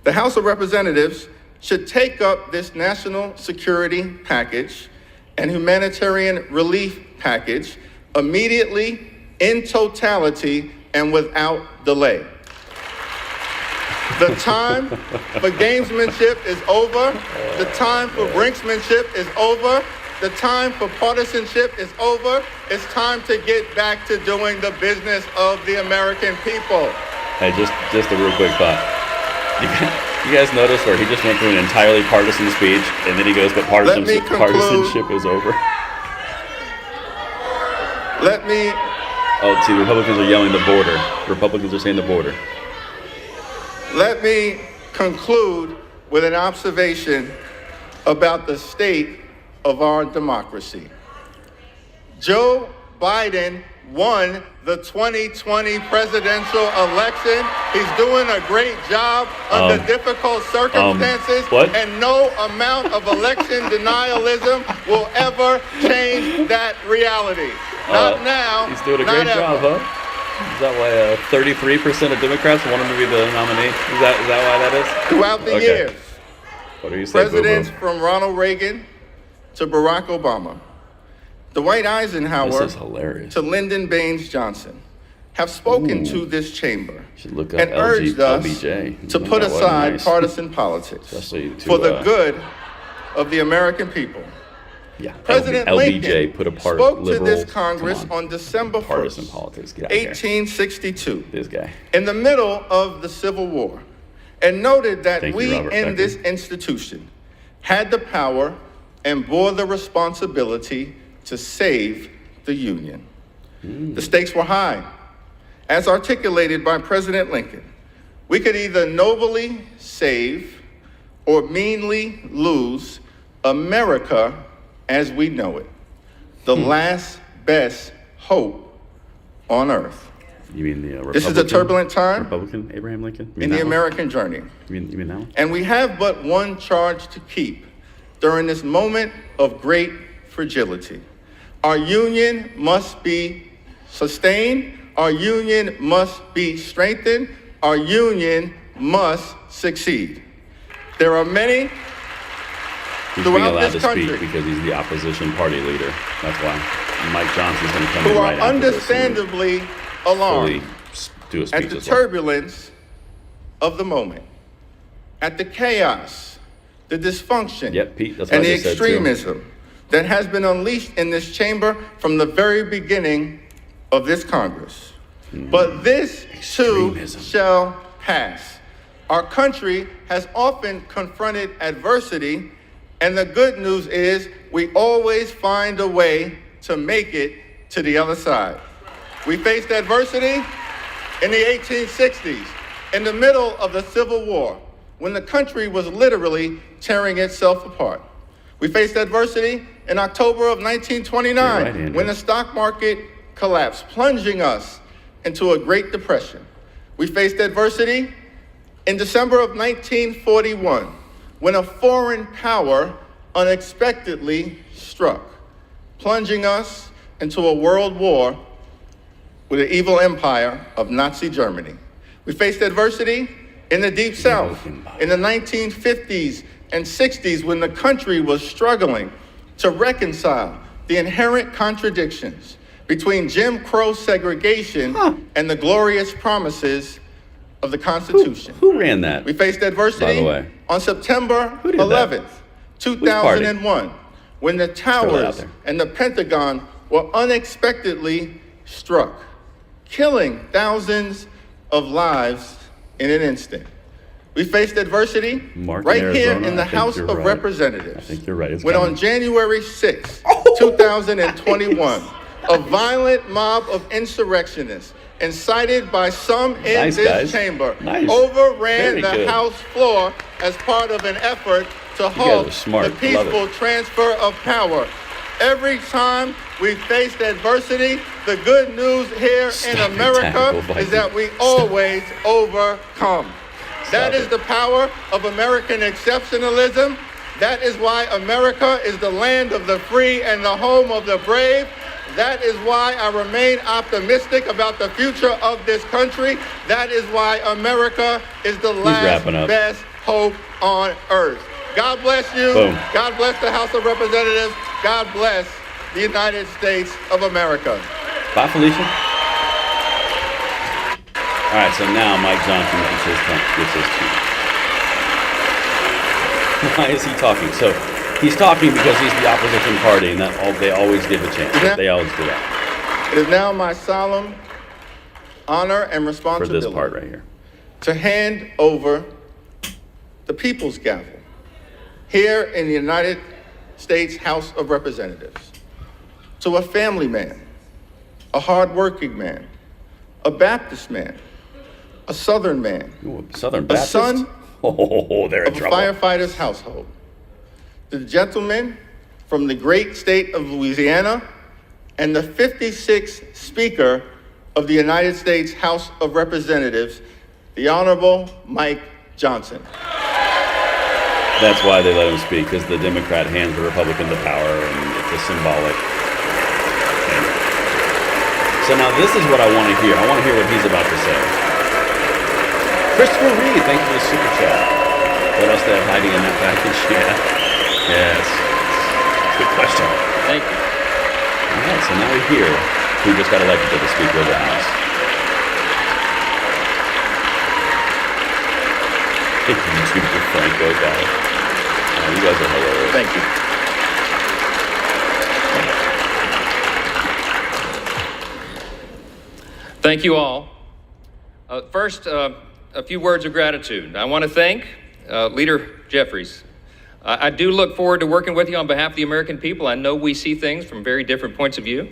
The House of Representatives should take up this national security package and humanitarian relief package immediately, in totality, and without delay. The time for gamesmanship is over. The time for brinksmanship is over. The time for partisanship is over. It's time to get back to doing the business of the American people. Hey, just a real quick thought. You guys notice where he just went through an entirely partisan speech, and then he goes, but partisanship is over. Let me... Oh, see, the Republicans are yelling the border. Republicans are saying the border. Let me conclude with an observation about the state of our democracy. Joe Biden won the 2020 presidential election. He's doing a great job under difficult circumstances, and no amount of election denialism will ever change that reality. Not now. He's doing a great job, huh? Is that why 33% of Democrats want him to be the nominee? Is that why that is? Throughout the years, what do you say, presidents from Ronald Reagan to Barack Obama, Dwight Eisenhower to Lyndon Baines Johnson have spoken to this chamber and urged us to put aside partisan politics for the good of the American people. Yeah, President Lincoln spoke to this Congress on December 1st, 1862, in the middle of the Civil War, and noted that we in this institution had the power and bore the responsibility to save the Union. The stakes were high. As articulated by President Lincoln, we could either nobly save or meanly lose America as we know it, the last best hope on earth. You mean the Republican? This is a turbulent time Republican Abraham Lincoln? in the American journey. You mean that one? And we have but one charge to keep during this moment of great fragility. Our union must be sustained. Our union must be strengthened. Our union must succeed. There are many He's being throughout allowed this to country speak because he's the opposition party leader. That's why Mike Johnson's going to come who in are right after this understandably alarmed do a speech at the as well. turbulence of the moment, at the chaos, the dysfunction, Pete, that's what and I the just said, too. extremism that has been unleashed in this chamber from the very beginning of this Congress. But this too shall pass. Our country has often confronted adversity, and the good news is we always find a way to make it to the other side. We faced adversity in the 1860s, in the middle of the Civil War, when the country was literally tearing itself apart. We faced adversity in October of 1929, when the stock market collapsed, plunging us into a Great Depression. We faced adversity in December of 1941, when a foreign power unexpectedly struck, plunging us into a world war with the evil empire of Nazi Germany. We faced adversity in the Deep South in the 1950s and 60s, when the country was struggling to reconcile the inherent contradictions between Jim Crow segregation and the glorious promises of the Constitution. Who ran that? We faced adversity by the way? on September Who did 11th, that? 2001, when the throw that out towers there. and the Pentagon were unexpectedly struck, killing thousands of lives in an instant. We faced adversity Mark in right here Arizona, in the I think House you're of right. Representatives. I think you're right. It's When coming. on January 6, 2021, a violent mob of insurrectionists, incited by some in Nice, this guys. chamber, Nice. overran Very the good. House floor as part of an effort to guys halt are smart. the I love it. peaceful transfer of power. Every time we faced adversity, the good news here Stop in it, America Tactical Viking. is that we always overcome. That is it. the power of American exceptionalism. That is why America is the land of the free and the home of the brave. That is why I remain optimistic about the future of this country. That is why America is the last wrapping up. best hope on earth. God bless you. Boom. God bless the House of Representatives. God bless the United States of America. Bye, Felicia. All right, so now Mike Johnson gets his cue. Why is he talking? So he's talking because he's the opposition party, and they always give a chance. Yeah. They always do that It is now my solemn honor and for responsibility this part right here. to hand over the People's Gavel here in the United States House of Representatives to a family man, a hardworking man, a Baptist man, a Southern man, Ooh, Southern a Baptist. son Oh, they're in of a trouble. firefighter's household. The gentleman from the great state of Louisiana and the 56th Speaker of the United States House of Representatives, the Honorable Mike Johnson. That's why they let him speak, because the Democrat hands the Republican the power, and it's a symbolic thing. So now this is what I want to hear. I want to hear what he's about to say. Christopher Reed, thank you for the super chat. What else they have hiding in that package? Yeah. Yes. Good question. Thank you. All right, so now we hear who just got elected to the Speaker of the House. YouTuber Franco guy. Oh, you guys are hilarious. Thank you. Thank you all. First, a few words of gratitude. I want to thank Leader Jeffries. I do look forward to working with you on behalf of the American people. I know we see things from very different points of view,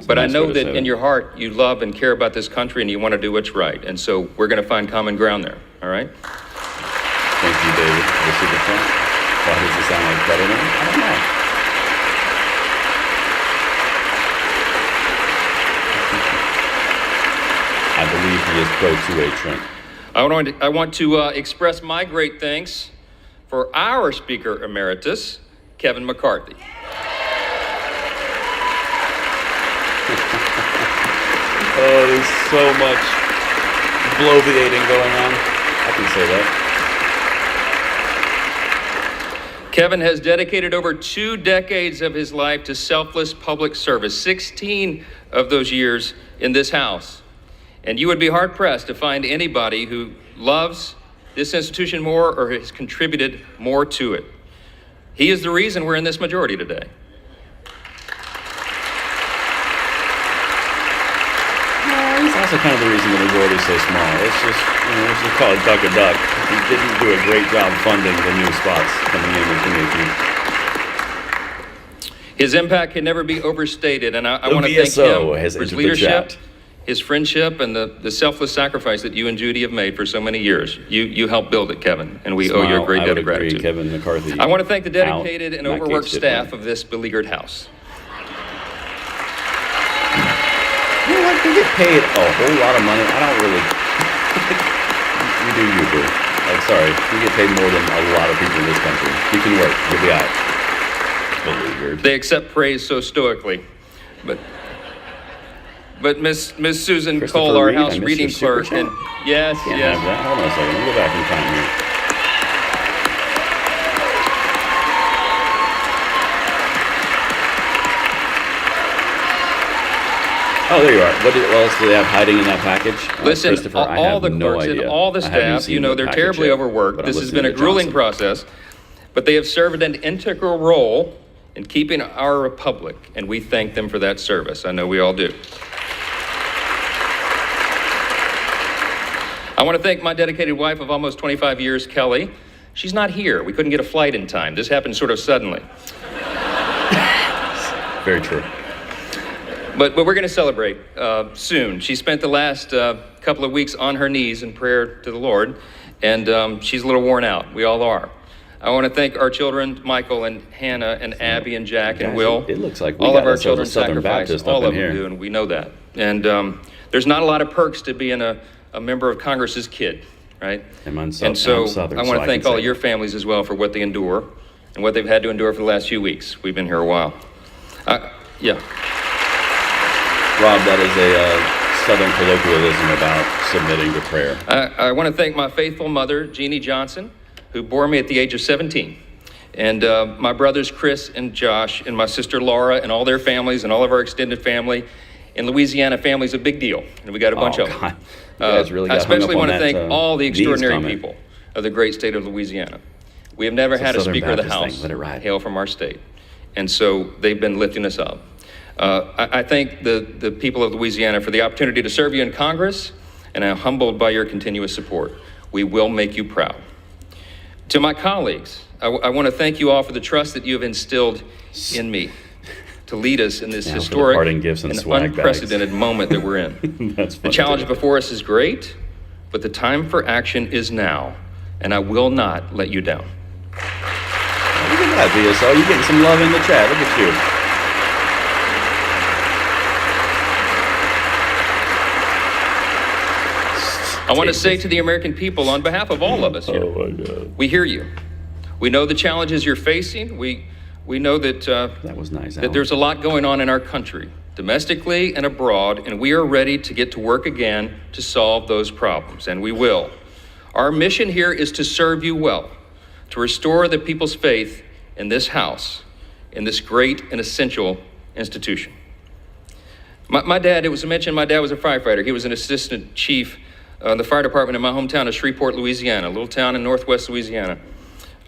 but I know that in your heart you love and care about this country and you want to do what's right. And so we're going to find common ground there, all right? Thank you, David, for the super chat. Why does it sound like better than? I don't know. I believe he is pro 2A Trent. I want to express my great thanks for our Speaker Emeritus, Kevin McCarthy. Oh, there's so much bloviating going on. I can say that. Kevin has dedicated over 2 decades of his life to selfless public service, 16 of those years in this House. And you would be hard-pressed to find anybody who loves this institution more or has contributed more to it. He is the reason we're in this majority today. He's also kind of the reason the majority is so small. It's just, let's just call it duck a duck. He didn't do a great job funding the new spots coming in 2018. His impact can never be overstated, and I want to thank VSO him has for his entered the leadership, chat. his friendship, and the selfless sacrifice that you and Judy have made for so many years. You helped build it, Kevin, and we owe you a great I debt would of agree. gratitude. Kevin McCarthy. I want to thank the out. dedicated and Matt overworked Gaetz did staff one. of this beleaguered House. You know what? They get paid a whole lot of money. I don't really. You do you, boo. Like, sorry. You get paid more than a lot of people in this country. You can work. You'll be out. Beleaguered. They accept praise so stoically. But Miss Susan Cole, our Reed, I House missed reading your super clerk, chat. and yes, Can't yes. have that. Hold on a second. Let me go back in time here. Oh, there you are. What else do they have hiding in that package? Listen, Christopher, I all have the no clerks and idea. all the I haven't staff, seen the they're package terribly yet, overworked. but I'm This has been a listening to grueling Johnson. process, but they have served an integral role in keeping our republic, and we thank them for that service. I know we all do. I want to thank my dedicated wife of almost 25 years, Kelly. She's not here. We couldn't get a flight in time. This happened sort of suddenly. Very true. But we're going to celebrate soon. She spent the last couple of weeks on her knees in prayer to the Lord, and she's a little worn out. We all are. I want to thank our children, Michael and Hannah and Abby and Jack and Will. It looks like we all got of our ourselves a children Southern sacrifice. Baptist All up of in them here. do, and we know that. And there's not a lot of perks to being a member of Congress's kid, right? And so Southern, I want to so thank can all say your families as well for what they endure and what they've had to endure for the last few weeks. We've been here a while. Yeah. Rob, that is a Southern colloquialism about submitting to prayer. I want to thank my faithful mother, Jeannie Johnson, who bore me at the age of 17. And my brothers, Chris and Josh, and my sister, Laura, and all their families, and all of our extended family. In Louisiana, family's a big deal, and we got a bunch of them. God. You guys really got I especially hung up want on to thank that, all the knees extraordinary comment. people of the great state of Louisiana. We have never It's a had a Southern Speaker of the Baptist thing. House Let it ride. hail from our state. And so they've been lifting us up. I thank the people of Louisiana for the opportunity to serve you in Congress, and I'm humbled by your continuous support. We will make you proud. To my colleagues, I want to thank you all for the trust that you have instilled in me to lead us in this Now for the historic parting gifts and swag bags. unprecedented moment that we're in. That's The funny, challenge too. before us is great, but the time for action is now, and I will not let you down. Look at that, VSO. You're getting some love in the chat. Look at you. I want to say to the American people, on behalf of all of us here, Oh, my God. we hear you. We know the challenges you're facing. We know that That was nice, that Alan. there's a lot going on in our country, domestically and abroad, and we are ready to get to work again to solve those problems, and we will. Our mission here is to serve you well, to restore the people's faith in this House, in this great and essential institution. My dad, it was mentioned, my dad was a firefighter. He was an assistant chief in the fire department in my hometown of Shreveport, Louisiana, a little town in northwest Louisiana.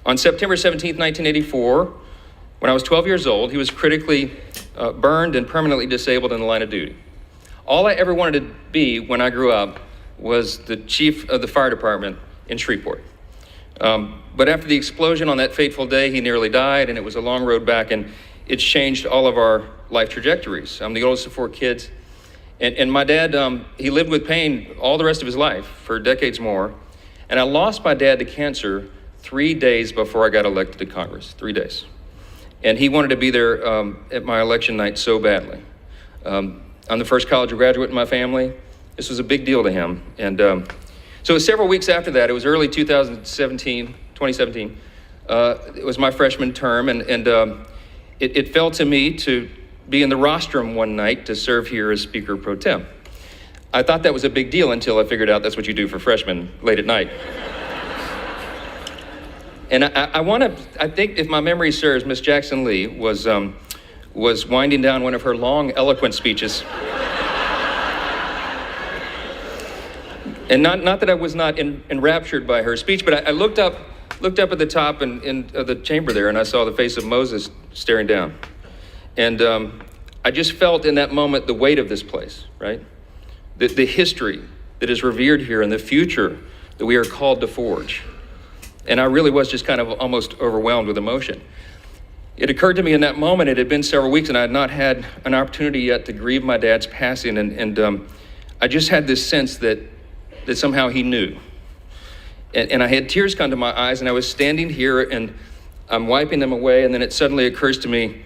On September 17th, 1984, when I was 12 years old, he was critically burned and permanently disabled in the line of duty. All I ever wanted to be when I grew up was the chief of the fire department in Shreveport. But after the explosion on that fateful day, he nearly died, and it was a long road back, and it's changed all of our life trajectories. I'm the oldest of 4 kids, and my dad, he lived with pain all the rest of his life for decades more, and I lost my dad to cancer 3 days before I got elected to Congress, 3 days. And he wanted to be there at my election night so badly. I'm the first college graduate in my family. This was a big deal to him. And so it was several weeks after that. It was early 2017. It was my freshman term, and it fell to me to be in the rostrum one night to serve here as Speaker Pro Tem. I thought that was a big deal until I figured out that's what you do for freshmen late at night. And I think if my memory serves, Miss Jackson Lee was winding down one of her long, eloquent speeches. And not that I was not enraptured by her speech, but I looked up at the top of the chamber there, and I saw the face of Moses staring down. And I just felt in that moment the weight of this place, right? The history that is revered here and the future that we are called to forge. And I really was just kind of almost overwhelmed with emotion. It occurred to me in that moment, it had been several weeks, and I had not had an opportunity yet to grieve my dad's passing, and I just had this sense that somehow he knew. And I had tears come to my eyes, and I was standing here, and I'm wiping them away, and then it suddenly occurs to me,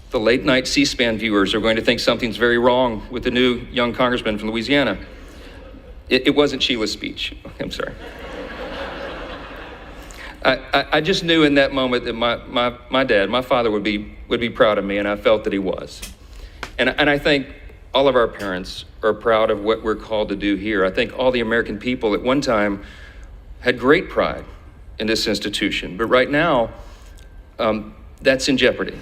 the late night C-SPAN viewers are going to think something's very wrong with the new young congressman from Louisiana. It wasn't Sheila's speech. I'm sorry. I just knew in that moment that my dad, my father would be proud of me, and I felt that he was. And I think all of our parents are proud of what we're called to do here. I think all the American people at one time had great pride in this institution, but right now, that's in jeopardy.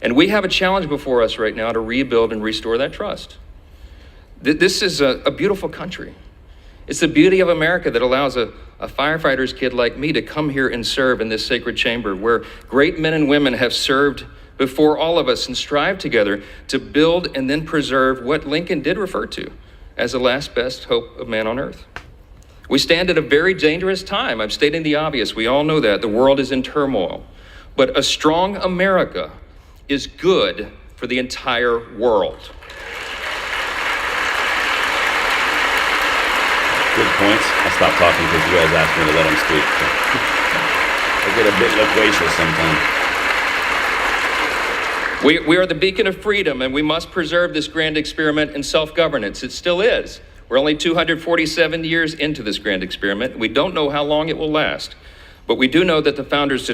And we have a challenge before us right now to rebuild and restore that trust. This is a beautiful country. It's the beauty of America that allows a firefighter's kid like me to come here and serve in this sacred chamber where great men and women have served before all of us and strive together to build and then preserve what Lincoln did refer to as the last best hope of man on earth. We stand at a very dangerous time. I'm stating the obvious. We all know that. The world is in turmoil. But a strong America is good for the entire world. Good points. I'll stop talking because you guys asked me to let him speak. I get a bit loquacious sometimes. We are the beacon of freedom, and we must preserve this grand experiment in self-governance. It still is. We're only 247 years into this grand experiment. We don't know how long it will last, but we do know that the founders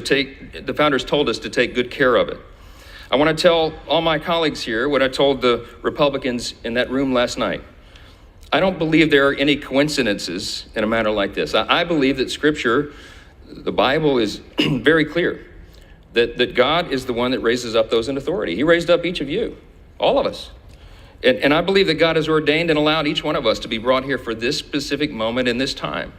told us to take good care of it. I want to tell all my colleagues here what I told the Republicans in that room last night. I don't believe there are any coincidences in a matter like this. I believe that Scripture, the Bible, is very clear. That God is the one that raises up those in authority. He raised up each of you, all of us. And I believe that God has ordained and allowed each one of us to be brought here for this specific moment in this time.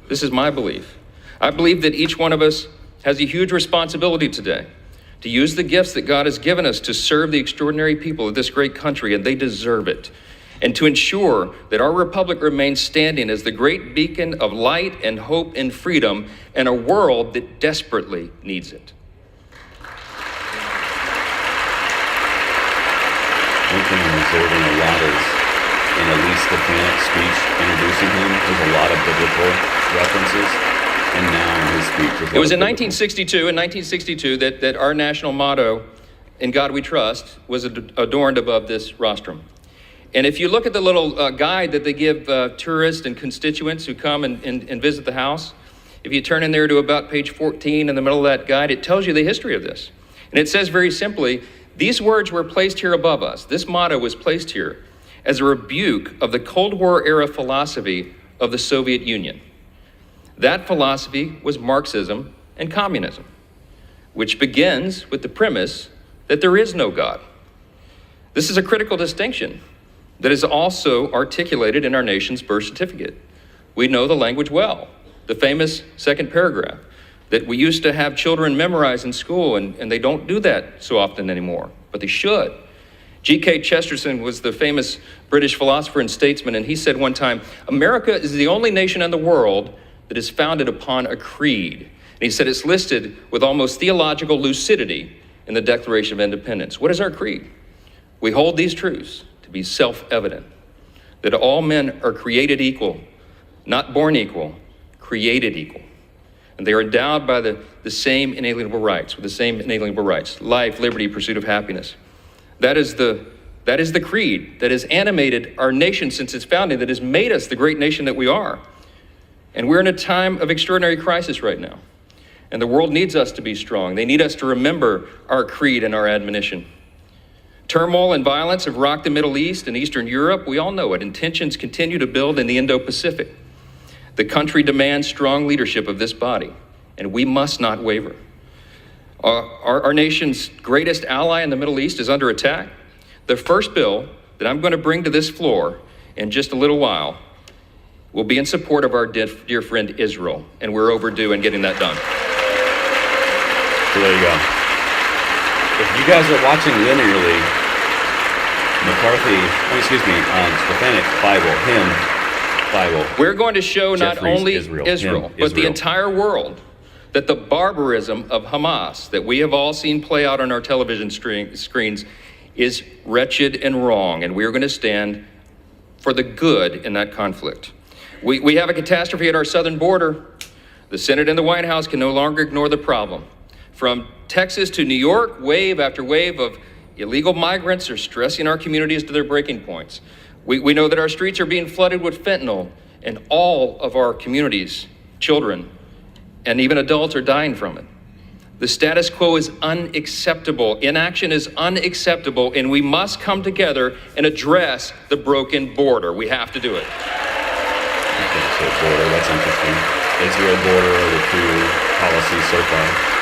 This is my belief. I believe that each one of us has a huge responsibility today to use the gifts that God has given us to serve the extraordinary people of this great country, and they deserve it. And to ensure that our republic remains standing as the great beacon of light and hope and freedom in a world that desperately needs it. One thing I'm observing a lot is in Elise Stefanik's speech introducing him, there's a lot of biblical references, and now in his speech. It was in 1962 that our national motto, "In God We Trust," was adorned above this rostrum. And if you look at the little guide that they give tourists and constituents who come and visit the house, if you turn in there to about page 14 in the middle of that guide, it tells you the history of this. And it says very simply, these words were placed here above us. This motto was placed here as a rebuke of the Cold War era philosophy of the Soviet Union. That philosophy was Marxism and communism, which begins with the premise that there is no God. This is a critical distinction that is also articulated in our nation's birth certificate. We know the language well, the famous second paragraph, that we used to have children memorize in school, and they don't do that so often anymore, but they should. G.K. Chesterton was the famous British philosopher and statesman, and he said one time, America is the only nation in the world that is founded upon a creed. And he said it's listed with almost theological lucidity in the Declaration of Independence. What is our creed? We hold these truths to be self-evident, that all men are created equal, not born equal, created equal. And they are endowed by the same inalienable rights, with the same inalienable rights: life, liberty, pursuit of happiness. That is the creed that has animated our nation since its founding, that has made us the great nation that we are. And we're in a time of extraordinary crisis right now. And the world needs us to be strong. They need us to remember our creed and our admonition. Turmoil and violence have rocked the Middle East and Eastern Europe. We all know it. And tensions continue to build in the Indo-Pacific. The country demands strong leadership of this body, and we must not waver. Our nation's greatest ally in the Middle East is under attack. The first bill that I'm going to bring to this floor in just a little while will be in support of our dear friend Israel, and we're overdue in getting that done. So there you go. If you guys are watching linearly, Stefanik, Bible. We're going to show not only Israel, but the Israel. entire world, that the barbarism of Hamas that we have all seen play out on our television screens is wretched and wrong, and we're going to stand for the good in that conflict. We have a catastrophe at our southern border. The Senate and the White House can no longer ignore the problem. From Texas to New York, wave after wave of illegal migrants are stressing our communities to their breaking points. We know that our streets are being flooded with fentanyl, and all of our communities, children, and even adults are dying from it. The status quo is unacceptable. Inaction is unacceptable, and we must come together and address the broken border. We have to do it. Okay, so border, that's interesting. Israel border are the two policies so far.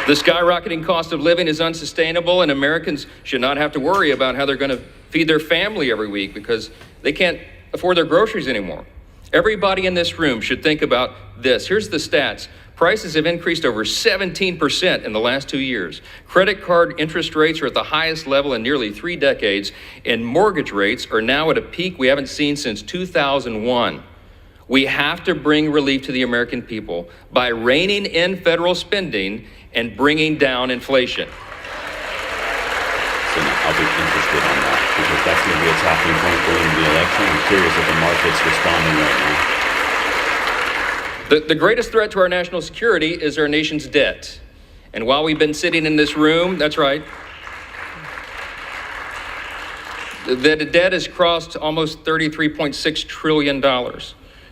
The skyrocketing cost of living is unsustainable, and Americans should not have to worry about how they're going to feed their family every week, because they can't afford their groceries anymore. Everybody in this room should think about this. Here's the stats. Prices have increased over 17% in the last 2 years. Credit card interest rates are at the highest level in nearly 3 decades, and mortgage rates are now at a peak we haven't seen since 2001. We have to bring relief to the American people by reining in federal spending and bringing down inflation. So now I'll be interested on that because that's going to be a talking point during the election. I'm curious if the market's responding right now. The greatest threat to our national security is our nation's debt. And while we've been sitting in this room, that's right, the debt has crossed almost $33.6 trillion.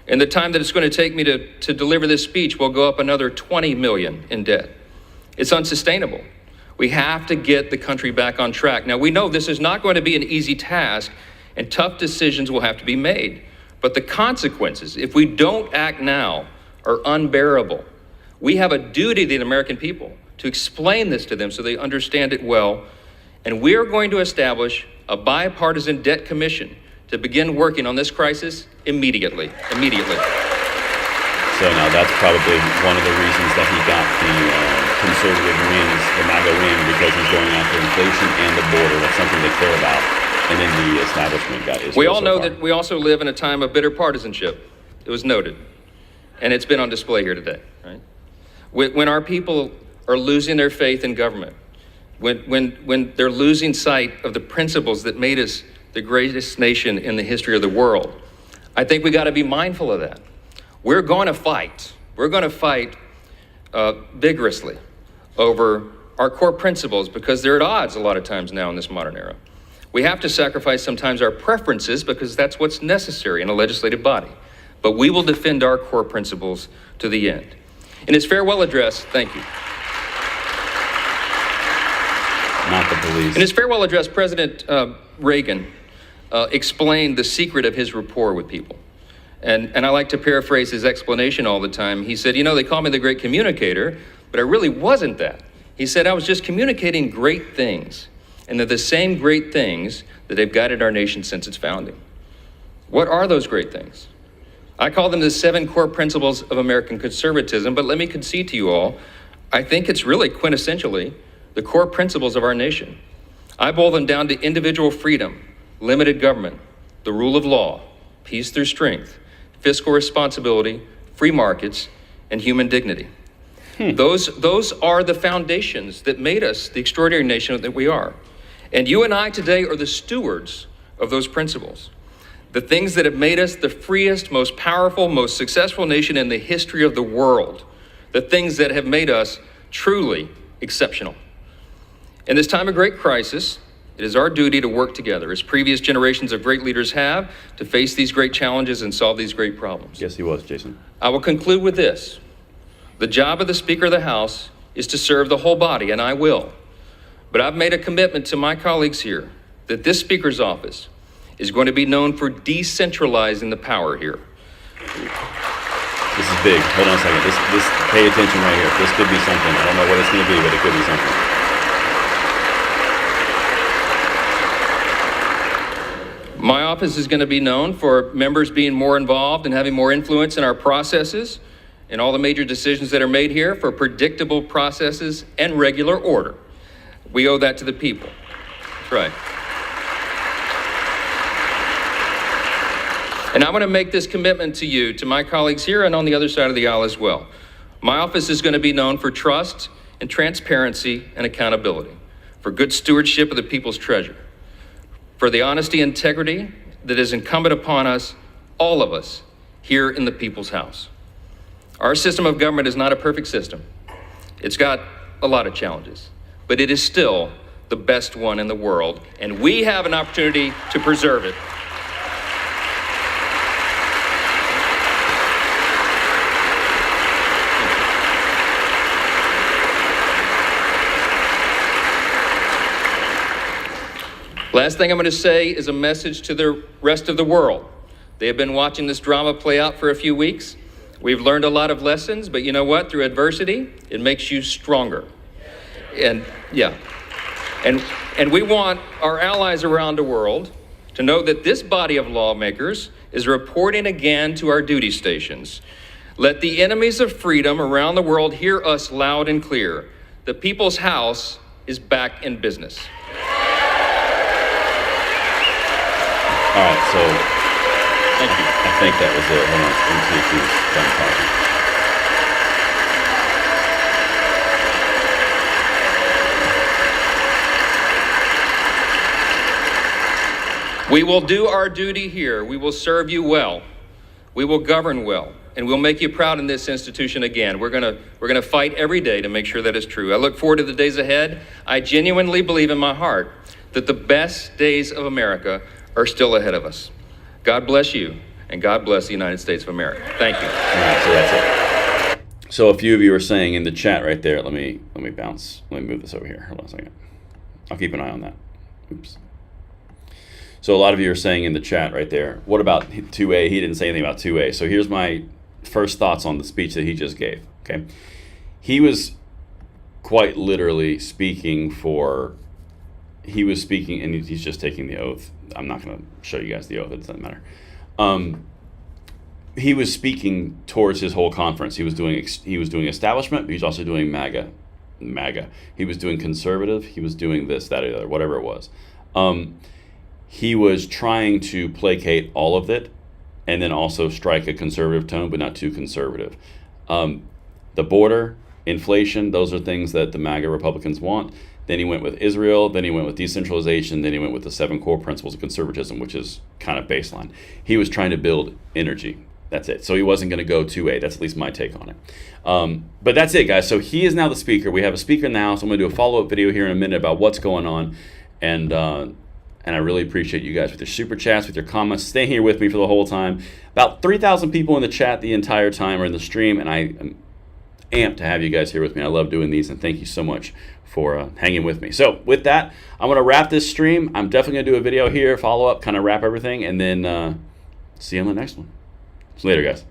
And the time that it's going to take me to deliver this speech will go up another $20 million in debt. It's unsustainable. We have to get the country back on track. Now, we know this is not going to be an easy task, and tough decisions will have to be made. But the consequences, if we don't act now, are unbearable. We have a duty to the American people to explain this to them so they understand it well. And we are going to establish a bipartisan debt commission to begin working on this crisis immediately. So now that's probably one of the reasons that he got the conservative wins, the MAGA win, because he's going after inflation and the border. That's something they care about. And then the establishment got Israel. We all know that we also live in a time of bitter partisanship. It was noted. And it's been on display here today, right? When our people are losing their faith in government, when they're losing sight of the principles that made us the greatest nation in the history of the world, I think we got to be mindful of that. We're going to fight. We're going to fight vigorously over our core principles because they're at odds a lot of times now in this modern era. We have to sacrifice sometimes our preferences because that's what's necessary in a legislative body. But we will defend our core principles to the end. In his farewell address, thank you. Not the police. In his farewell address, President Reagan explained the secret of his rapport with people. And I like to paraphrase his explanation all the time. He said, you know, they call me the great communicator, but I really wasn't that. He said, I was just communicating great things. And they're the same great things that have guided our nation since its founding. What are those great things? I call them the 7 core principles of American conservatism, but let me concede to you all, I think it's really quintessentially the core principles of our nation. I boil them down to individual freedom, limited government, the rule of law, peace through strength, fiscal responsibility, free markets, and human dignity. Those are the foundations that made us the extraordinary nation that we are. And you and I today are the stewards of those principles. The things that have made us the freest, most powerful, most successful nation in the history of the world. The things that have made us truly exceptional. In this time of great crisis, it is our duty to work together, as previous generations of great leaders have, to face these great challenges and solve these great problems. Yes, he was, Jason. I will conclude with this. The job of the Speaker of the House is to serve the whole body, and I will. But I've made a commitment to my colleagues here that this Speaker's office is going to be known for decentralizing the power here. This is big. Hold on a second. This pay attention right here. This could be something. I don't know what it's going to be, but it could be something. My office is going to be known for members being more involved and having more influence in our processes and all the major decisions that are made here, for predictable processes and regular order. We owe that to the people. That's right. And I want to make this commitment to you, to my colleagues here and on the other side of the aisle as well. My office is going to be known for trust and transparency and accountability, for good stewardship of the people's treasure, for the honesty and integrity that is incumbent upon us, all of us, here in the people's house. Our system of government is not a perfect system. It's got a lot of challenges, but it is still the best one in the world, and we have an opportunity to preserve it. Last thing I'm going to say is a message to the rest of the world. They have been watching this drama play out for a few weeks. We've learned a lot of lessons, but you know what? Through adversity, it makes you stronger. And we want our allies around the world to know that this body of lawmakers is reporting again to our duty stations. Let the enemies of freedom around the world hear us loud and clear. The People's House is back in business. All right, so Thank you. I think that was it. Hold on, let me see if he's done talking. We will do our duty here. We will serve you well. We will govern well, and we'll make you proud in this institution again. We're gonna fight every day to make sure that is true. I look forward to the days ahead. I genuinely believe in my heart that the best days of America are still ahead of us. God bless you, and God bless the United States of America. Thank you. All right, so that's it. So a few of you are saying in the chat right there, let me bounce. Let me move this over here. Hold on a second. I'll keep an eye on that. Oops. So a lot of you are saying in the chat right there, what about 2A? He didn't say anything about 2A. So here's my first thoughts on the speech that he just gave, okay? He was quite literally speaking for, he was speaking, and he's just taking the oath. I'm not going to show you guys the oath, it doesn't matter. He was speaking towards his whole conference. He was doing establishment, but he's also doing MAGA. He was doing conservative, he was doing this, that, or the other, whatever it was. He was trying to placate all of it and then also strike a conservative tone, but not too conservative. The border, inflation, those are things that the MAGA Republicans want. Then he went with Israel, then he went with decentralization, then he went with the 7 core principles of conservatism, which is kind of baseline. He was trying to build energy. That's it. So he wasn't going to go 2A. That's at least my take on it. But that's it, guys. So he is now the speaker. We have a speaker in the House. I'm going to do a follow-up video here in a minute about what's going on. And I really appreciate you guys with your super chats, with your comments, staying here with me for the whole time. About 3,000 people in the chat the entire time or in the stream, and I am amped to have you guys here with me. I love doing these, and thank you so much for hanging with me. So with that, I'm going to wrap this stream. I'm definitely going to do a video here, follow up, kind of wrap everything, and then see you on the next one. See you later, guys.